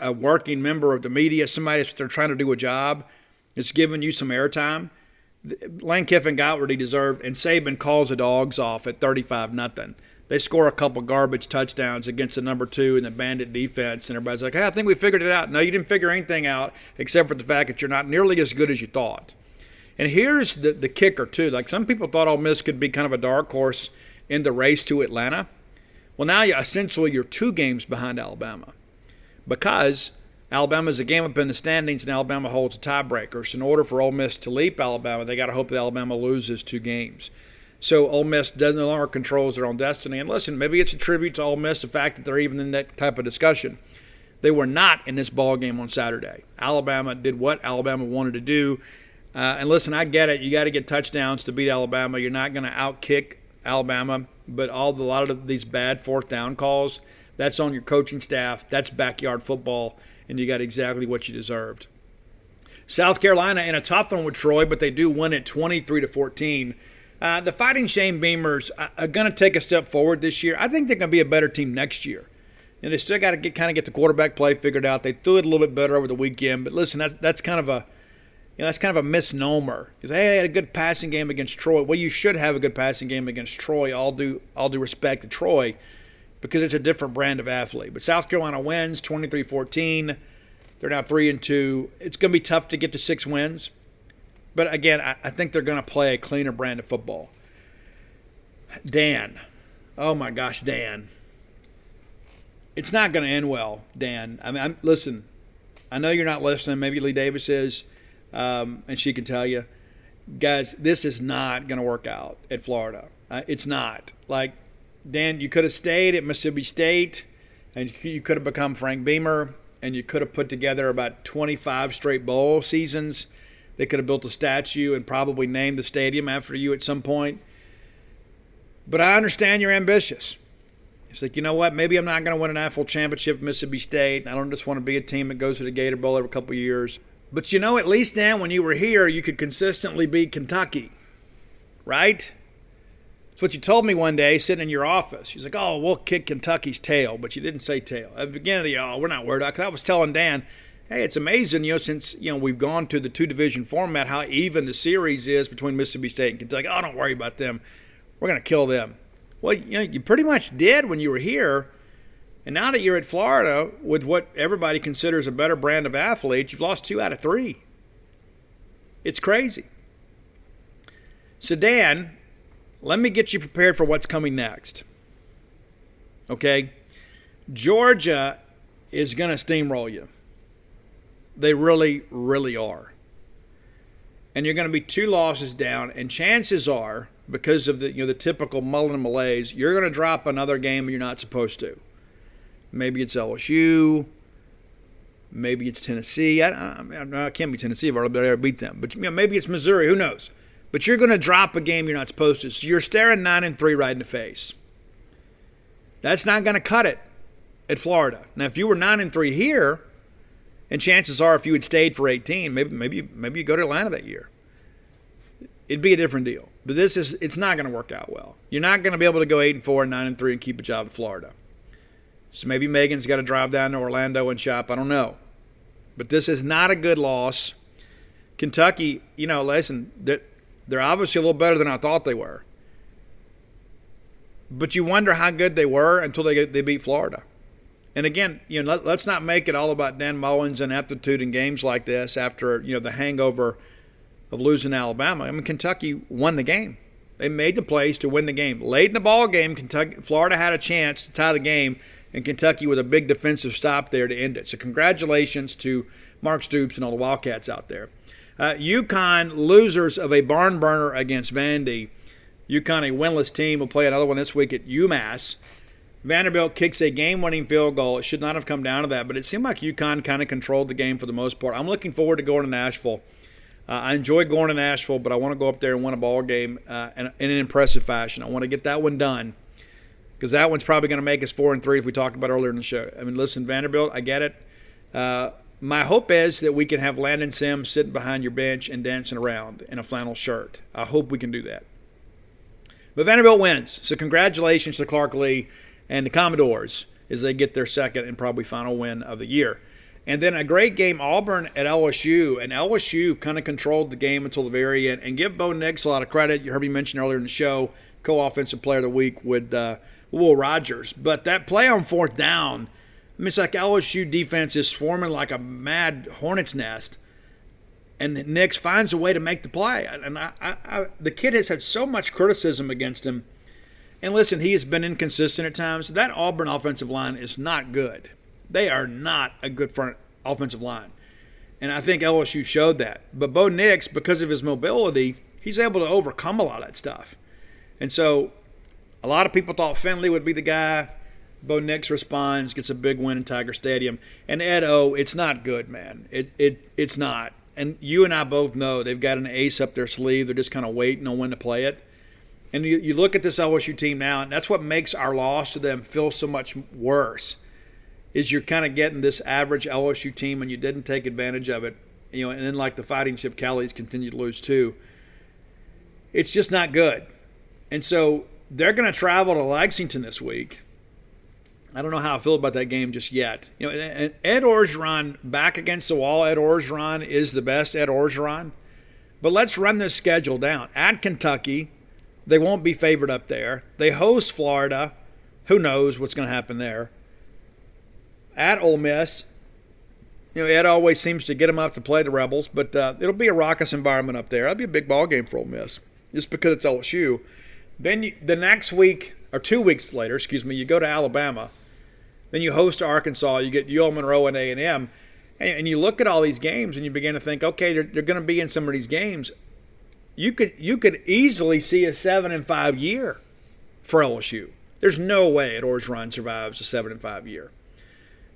a working member of the media, somebody that's they're trying to do a job, it's giving you some airtime. Lane Kiffin got what he deserved, and Saban calls the dogs off at 35-0. They score a couple garbage touchdowns against the number 2 in the Bandit defense, and everybody's like, hey, I think we figured it out. No, you didn't figure anything out except for the fact that you're not nearly as good as you thought. And here's the kicker, too. Like some people thought Ole Miss could be kind of a dark horse in the race to Atlanta. Well, now you're 2 games behind Alabama because Alabama's a game up in the standings and Alabama holds a tiebreaker. So in order for Ole Miss to leap Alabama, they got to hope that Alabama loses 2 games. So Ole Miss no longer controls their own destiny. And listen, maybe it's a tribute to Ole Miss, the fact that they're even in that type of discussion. They were not in this ball game on Saturday. Alabama did what Alabama wanted to do. And listen, I get it. You got to get touchdowns to beat Alabama. You're not going to outkick Alabama. But a lot of these bad 4th down calls, that's on your coaching staff. That's backyard football, and you got exactly what you deserved. South Carolina in a tough one with Troy, but they do win it 23-14. The Fighting Shane Beamers are going to take a step forward this year. I think they're going to be a better team next year. And they still got to get the quarterback play figured out. They threw it a little bit better over the weekend, but listen, that's kind of a misnomer. Because hey, I had a good passing game against Troy. Well, you should have a good passing game against Troy. All due respect to Troy, because it's a different brand of athlete. But South Carolina wins 23-14. They're now 3-2. It's going to be tough to get to 6 wins. But again, I think they're going to play a cleaner brand of football. Dan. Oh my gosh, Dan. It's not going to end well, Dan. I mean, listen, I know you're not listening. Maybe Lee Davis is, and she can tell you. Guys, this is not going to work out at Florida. It's not. Like, Dan, you could have stayed at Mississippi State, and you could have become Frank Beamer, and you could have put together about 25 straight bowl seasons. They could have built a statue and probably named the stadium after you at some point. But I understand you're ambitious. It's like, you know what? Maybe I'm not going to win an NFL championship at Mississippi State. I don't just want to be a team that goes to the Gator Bowl every couple of years. But, at least, Dan, when you were here, you could consistently beat Kentucky. Right? That's what you told me one day sitting in your office. She's like, oh, we'll kick Kentucky's tail. But you didn't say tail. At the beginning of the year, we're not worried. Because I was telling Dan, hey, it's amazing, since, we've gone to the 2-division format, how even the series is between Mississippi State and Kentucky. Oh, don't worry about them. We're going to kill them. Well, you pretty much did when you were here. And now that you're at Florida with what everybody considers a better brand of athlete, you've lost 2 out of 3. It's crazy. So, Dan, let me get you prepared for what's coming next. Okay? Georgia is going to steamroll you. They really, really are. And you're going to be 2 losses down, and chances are, because of the typical Mullen malaise, you're going to drop another game you're not supposed to. Maybe it's LSU. Maybe it's Tennessee. I can't be Tennessee. I've already beat them. But maybe it's Missouri. Who knows? But you're going to drop a game you're not supposed to. So you're staring 9-3 right in the face. That's not going to cut it at Florida. Now, if you were 9-3 here, and chances are if you had stayed for 18, maybe you go to Atlanta that year. It'd be a different deal. But it's not going to work out well. You're not going to be able to go 8-4 and 9-3 and keep a job at Florida. So maybe Megan's got to drive down to Orlando and shop. I don't know. But this is not a good loss. Kentucky, listen, they're obviously a little better than I thought they were. But you wonder how good they were until they beat Florida. And again, let's not make it all about Dan Mullen's ineptitude in games like this after, the hangover of losing Alabama. I mean, Kentucky won the game. They made the plays to win the game. Late in the ball game, Florida had a chance to tie the game, and Kentucky with a big defensive stop there to end it. So congratulations to Mark Stoops and all the Wildcats out there. UConn, losers of a barn burner against Vandy. UConn, a winless team, will play another one this week at UMass. Vanderbilt kicks a game-winning field goal. It should not have come down to that, but it seemed like UConn kind of controlled the game for the most part. I'm looking forward to going to Nashville. I enjoy going to Nashville, but I want to go up there and win a ball game in an impressive fashion. I want to get that one done because that one's probably going to make us 4-3 if we talked about earlier in the show. I mean, listen, Vanderbilt, I get it. My hope is that we can have Landon Sims sitting behind your bench and dancing around in a flannel shirt. I hope we can do that. But Vanderbilt wins, so congratulations to Clark Lee and the Commodores as they get their second and probably final win of the year. And then a great game, Auburn at LSU. And LSU kind of controlled the game until the very end. And give Bo Nix a lot of credit. You heard me mention earlier in the show, co-offensive player of the week with Will Rogers. But that play on 4th down, I mean, it's like LSU defense is swarming like a mad hornet's nest. And Nix finds a way to make the play. And the kid has had so much criticism against him. And listen, he has been inconsistent at times. That Auburn offensive line is not good. They are not a good front offensive line. And I think LSU showed that. But Bo Nix, because of his mobility, he's able to overcome a lot of that stuff. And so a lot of people thought Finley would be the guy. Bo Nix responds, gets a big win in Tiger Stadium. And Ed O, it's not good, man. It's not. And you and I both know they've got an ace up their sleeve. They're just kind of waiting on when to play it. And you look at this LSU team now, and that's what makes our loss to them feel so much worse, is you're kind of getting this average LSU team and you didn't take advantage of it. And then like the Fighting Chip Callie's continue to lose too. It's just not good. And so they're going to travel to Lexington this week. I don't know how I feel about that game just yet. And Ed Orgeron back against the wall. Ed Orgeron is the best Ed Orgeron. But let's run this schedule down. At Kentucky, they won't be favored up there. They host Florida. Who knows what's going to happen there. At Ole Miss, Ed always seems to get them up to play the Rebels, but it'll be a raucous environment up there. That'll be a big ball game for Ole Miss, just because it's LSU. Then the next week, or 2 weeks later, you go to Alabama. Then you host Arkansas. You get UL Monroe and A&M. And you look at all these games and you begin to think, okay, they're going to be in some of these games. You could easily see a 7-5 year for LSU. There's no way Ed Orgeron survives a 7-5 year.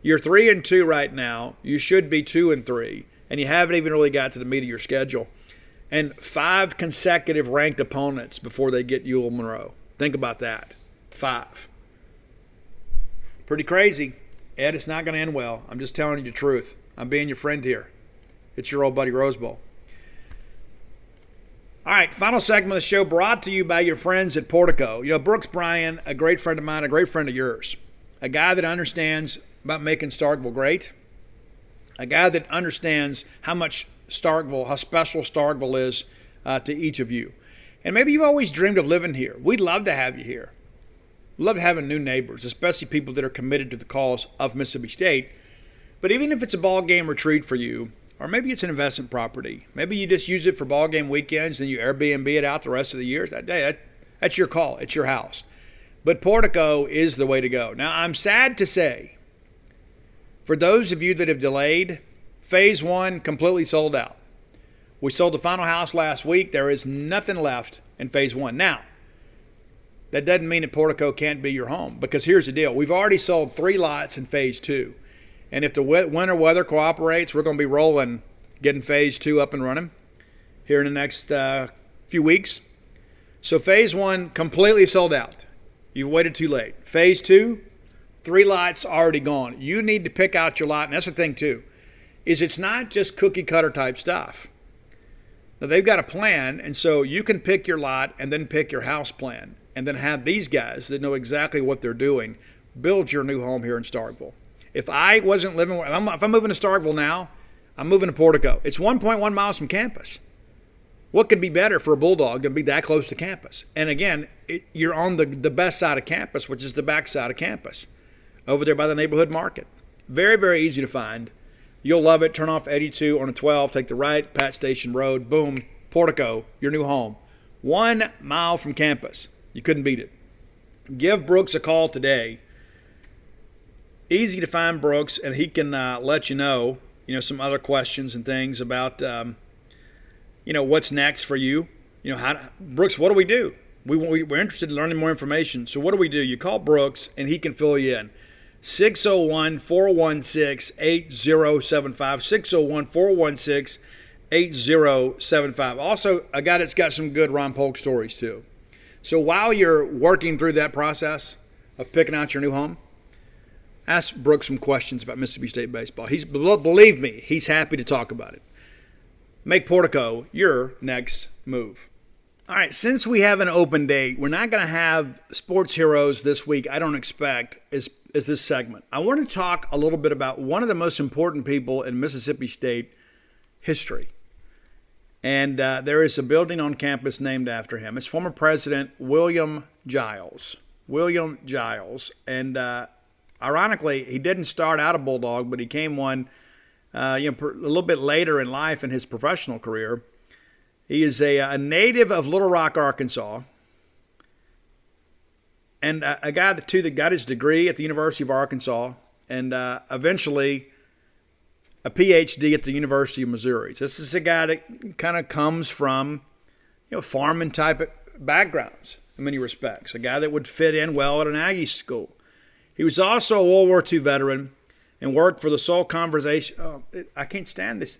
You're 3-2 right now. You should be 2-3, and you haven't even really got to the meat of your schedule. And 5 consecutive ranked opponents before they get UL Monroe. Think about that. 5. Pretty crazy. Ed, it's not going to end well. I'm just telling you the truth. I'm being your friend here. It's your old buddy Rose Bowl. All right, final segment of the show brought to you by your friends at Portico. Brooks Bryan, a great friend of mine, a great friend of yours. A guy that understands about making Starkville great. A guy that understands how special Starkville is to each of you. And maybe you've always dreamed of living here. We'd love to have you here. We'd love having new neighbors, especially people that are committed to the cause of Mississippi State. But even if it's a ball game retreat for you, or maybe it's an investment property, maybe you just use it for ball game weekends and you Airbnb it out the rest of the years, that's your call. It's your house. But Portico is the way to go. Now, I'm sad to say, for those of you that have delayed, Phase 1 completely sold out. We sold the final house last week. There is nothing left in Phase 1. Now, that doesn't mean that Portico can't be your home, because here's the deal. We've already sold 3 lots in Phase 2. And if the winter weather cooperates, we're going to be rolling, getting Phase 2 up and running here in the next few weeks. So Phase 1 completely sold out. You've waited too late. Phase 2, 3 lots already gone. You need to pick out your lot. And that's the thing, too, is it's not just cookie-cutter type stuff. Now, they've got a plan, and so you can pick your lot and then pick your house plan and then have these guys that know exactly what they're doing build your new home here in Starkville. If I wasn't living, if I'm moving to Starkville now, I'm moving to Portico. It's 1.1 miles from campus. What could be better for a Bulldog than be that close to campus? And again, you're on the best side of campus, which is the back side of campus, over there by the neighborhood market. Very, very easy to find. You'll love it. Turn off 82 on a 12, take the right, Pat Station Road, boom, Portico, your new home. 1 mile from campus. You couldn't beat it. Give Brooks a call today. Easy to find Brooks, and he can let you know, some other questions and things about, what's next for you. Brooks, what do we do? We're interested in learning more information. So what do we do? You call Brooks, and he can fill you in. 601-416-8075. 601-416-8075. Also, a guy that's got some good Ron Polk stories, too. So while you're working through that process of picking out your new home, ask Brooks some questions about Mississippi State baseball. Believe me, he's happy to talk about it. Make Portico your next move. All right, since we have an open date, we're not going to have sports heroes this week, I don't expect, is this segment. I want to talk a little bit about one of the most important people in Mississippi State history. And there is a building on campus named after him. It's former President William Giles. And ironically, he didn't start out a Bulldog, but he came one a little bit later in life in his professional career. He is a native of Little Rock, Arkansas, and a guy, too, that got his degree at the University of Arkansas and eventually a PhD at the University of Missouri. So this is a guy that kind of comes from farming type backgrounds in many respects, a guy that would fit in well at an Aggie school. He was also a World War II veteran and worked for the Seoul Conversation. I can't stand this.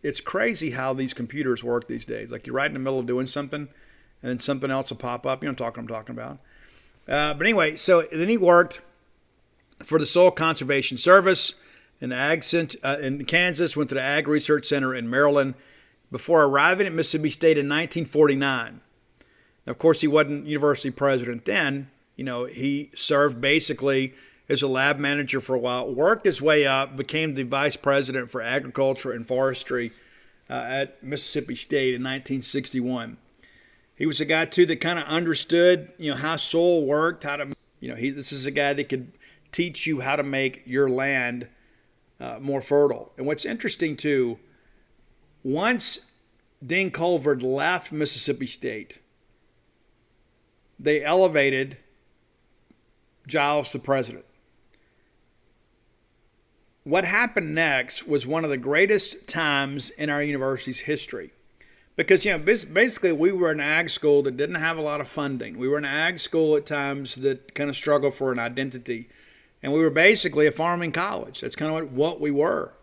It's crazy how these computers work these days. Like, you're right in the middle of doing something, and then something else will pop up. You know what I'm talking about. But anyway, so then he worked for the Seoul Conservation Service in Kansas, went to the Ag Research Center in Maryland before arriving at Mississippi State in 1949. Now, of course, he wasn't university president then. He served basically as a lab manager for a while, worked his way up, became the vice president for agriculture and forestry at Mississippi State in 1961. He was a guy, too, that kind of understood, how soil worked, this is a guy that could teach you how to make your land more fertile. And what's interesting too, once Dean Culver left Mississippi State, they elevated Giles to president. What happened next was one of the greatest times in our university's history. Because, basically we were an ag school that didn't have a lot of funding. We were an ag school at times that kind of struggled for an identity. And we were basically a farming college. That's kind of what we were.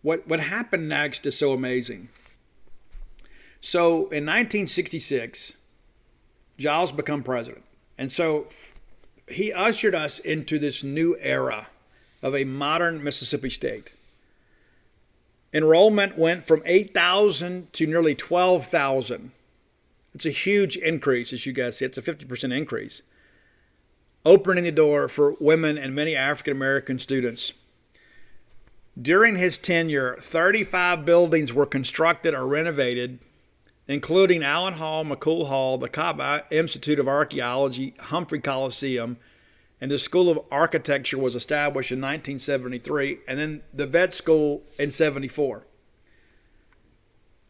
What happened next is so amazing. So in 1966, Giles became president. And so he ushered us into this new era of a modern Mississippi State. Enrollment went from 8,000 to nearly 12,000. It's a huge increase, as you guys see. It's a 50% increase. Opening the door for women and many African American students. During his tenure, 35 buildings were constructed or renovated, including Allen Hall, McCool Hall, the Cobb Institute of Archaeology, Humphrey Coliseum, and the School of Architecture was established in 1973, and then the vet school in 74.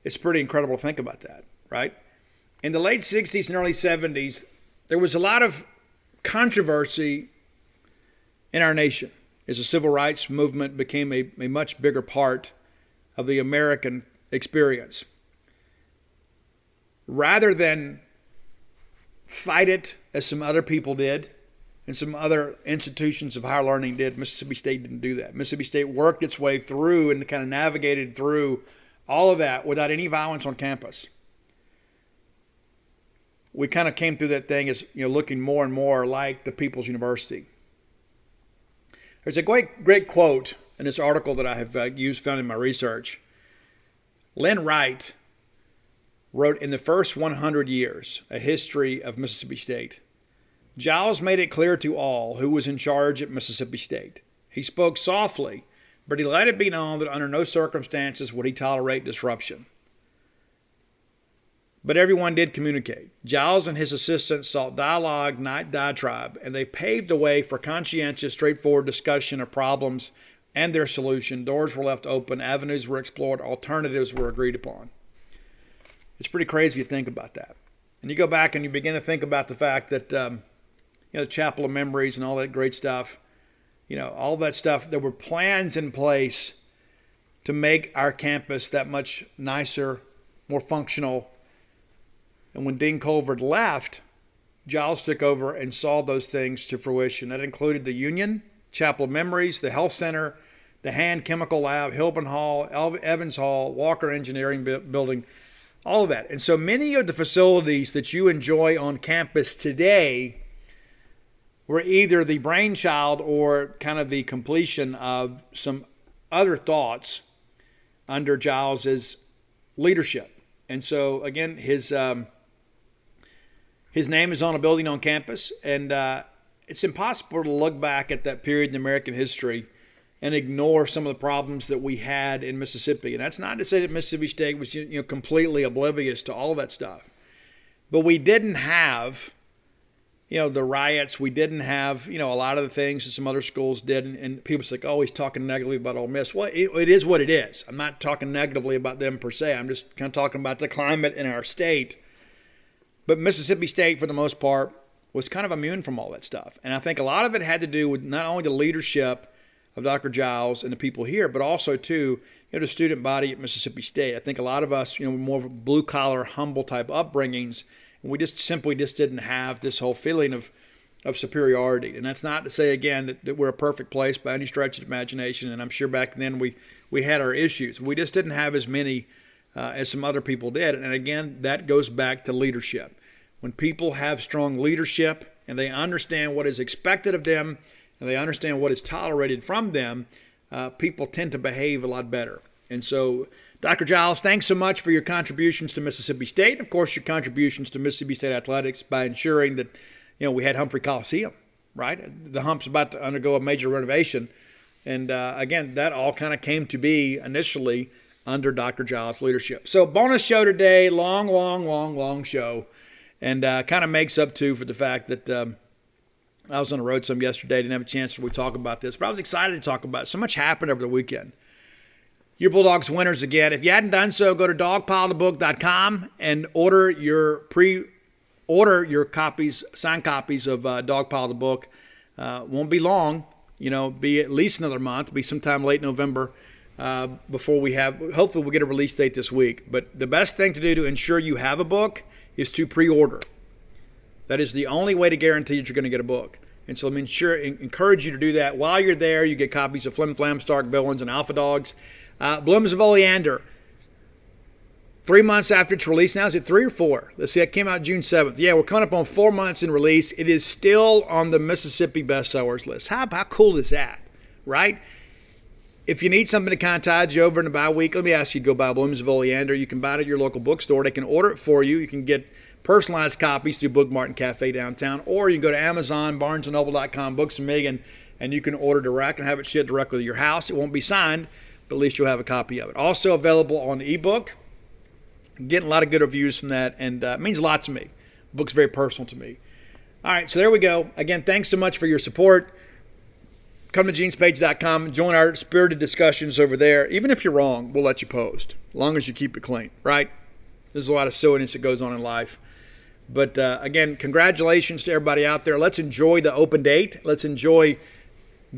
It's pretty incredible to think about that, right? In the late 60s and early 70s, there was a lot of controversy in our nation as the civil rights movement became a much bigger part of the American experience. Rather than fight it as some other people did, and some other institutions of higher learning did, Mississippi State didn't do that. Mississippi State worked its way through and kind of navigated through all of that without any violence on campus. We kind of came through that thing as looking more and more like the People's University. There's a great quote in this article that I have found in my research. Lynn Wright wrote, "In the first 100 years, a history of Mississippi State, Giles made it clear to all who was in charge at Mississippi State. He spoke softly, but he let it be known that under no circumstances would he tolerate disruption. But everyone did communicate. Giles and his assistants sought dialogue, not diatribe, and they paved the way for conscientious, straightforward discussion of problems and their solution. Doors were left open, avenues were explored, alternatives were agreed upon." It's pretty crazy to think about that. And you go back and you begin to think about the fact that the Chapel of Memories and all that great stuff, all that stuff. There were plans in place to make our campus that much nicer, more functional. And when Dean Culver left, Giles took over and saw those things to fruition. That included the Union, Chapel of Memories, the Health Center, the Hand Chemical Lab, Hilton Hall, Evans Hall, Walker Engineering Building, all of that. And so many of the facilities that you enjoy on campus today were either the brainchild or kind of the completion of some other thoughts under Giles's leadership. And so, again, his name is on a building on campus, and it's impossible to look back at that period in American history and ignore some of the problems that we had in Mississippi. And that's not to say that Mississippi State was completely oblivious to all of that stuff. But we didn't have the riots. We didn't have, a lot of the things that some other schools did. And people say, oh, he's talking negatively about Ole Miss. Well, it is what it is. I'm not talking negatively about them per se. I'm just kind of talking about the climate in our state. But Mississippi State, for the most part, was kind of immune from all that stuff. And I think a lot of it had to do with not only the leadership of Dr. Giles and the people here, but also, too, the student body at Mississippi State. I think a lot of us, more of blue-collar, humble type upbringings, and we just simply didn't have this whole feeling of superiority. And that's not to say, again, that we're a perfect place by any stretch of the imagination. And I'm sure back then we had our issues. We just didn't have as many as some other people did. And again, that goes back to leadership. When people have strong leadership and they understand what is expected of them and they understand what is tolerated from them, people tend to behave a lot better. And so, Dr. Giles, thanks so much for your contributions to Mississippi State, and of course your contributions to Mississippi State athletics by ensuring that we had Humphrey Coliseum, right? The Hump's about to undergo a major renovation. And again, that all kind of came to be initially under Dr. Giles' leadership. So bonus show today, long show, and kind of makes up too for the fact that I was on the road some yesterday. Didn't have a chance to talk about this, but I was excited to talk about it. So much happened over the weekend. Your Bulldogs winners again. If you hadn't done so, go to dogpilethebook.com and order your copies, signed copies of Dogpile the Book. Won't be long, be at least another month, be sometime late November before hopefully we'll get a release date this week. But the best thing to do to ensure you have a book is to pre-order. That is the only way to guarantee that you're going to get a book. And so let me encourage you to do that. While you're there, you get copies of Flim Flam, Stark Villains, and Alpha Dogs. Blooms of Oleander. 3 months after its release now. Is it 3 or 4? Let's see, it came out June 7th. Yeah, we're coming up on 4 months in release. It is still on the Mississippi bestsellers list. How cool is that, right? If you need something to kind of tide you over in the bye week, let me ask you to go buy Blooms of Oleander. You can buy it at your local bookstore. They can order it for you. You can get personalized copies through Book Mart and Cafe downtown, or you can go to Amazon, BarnesandNoble.com, Books A Million, and you can order direct and have it shipped directly to your house. It won't be signed, but at least you'll have a copy of it. Also available on ebook. Getting a lot of good reviews from that, and it means a lot to me. The book's very personal to me. All right, so there we go. Again, thanks so much for your support. Come to genespage.com. Join our spirited discussions over there. Even if you're wrong, we'll let you post, as long as you keep it clean, right? There's a lot of silliness that goes on in life. But again, congratulations to everybody out there. Let's enjoy the open date. Let's enjoy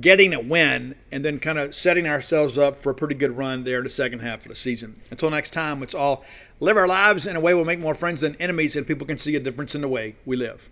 getting a win and then kind of setting ourselves up for a pretty good run there in the second half of the season. Until next time, let's all live our lives in a way we'll make more friends than enemies, and people can see a difference in the way we live.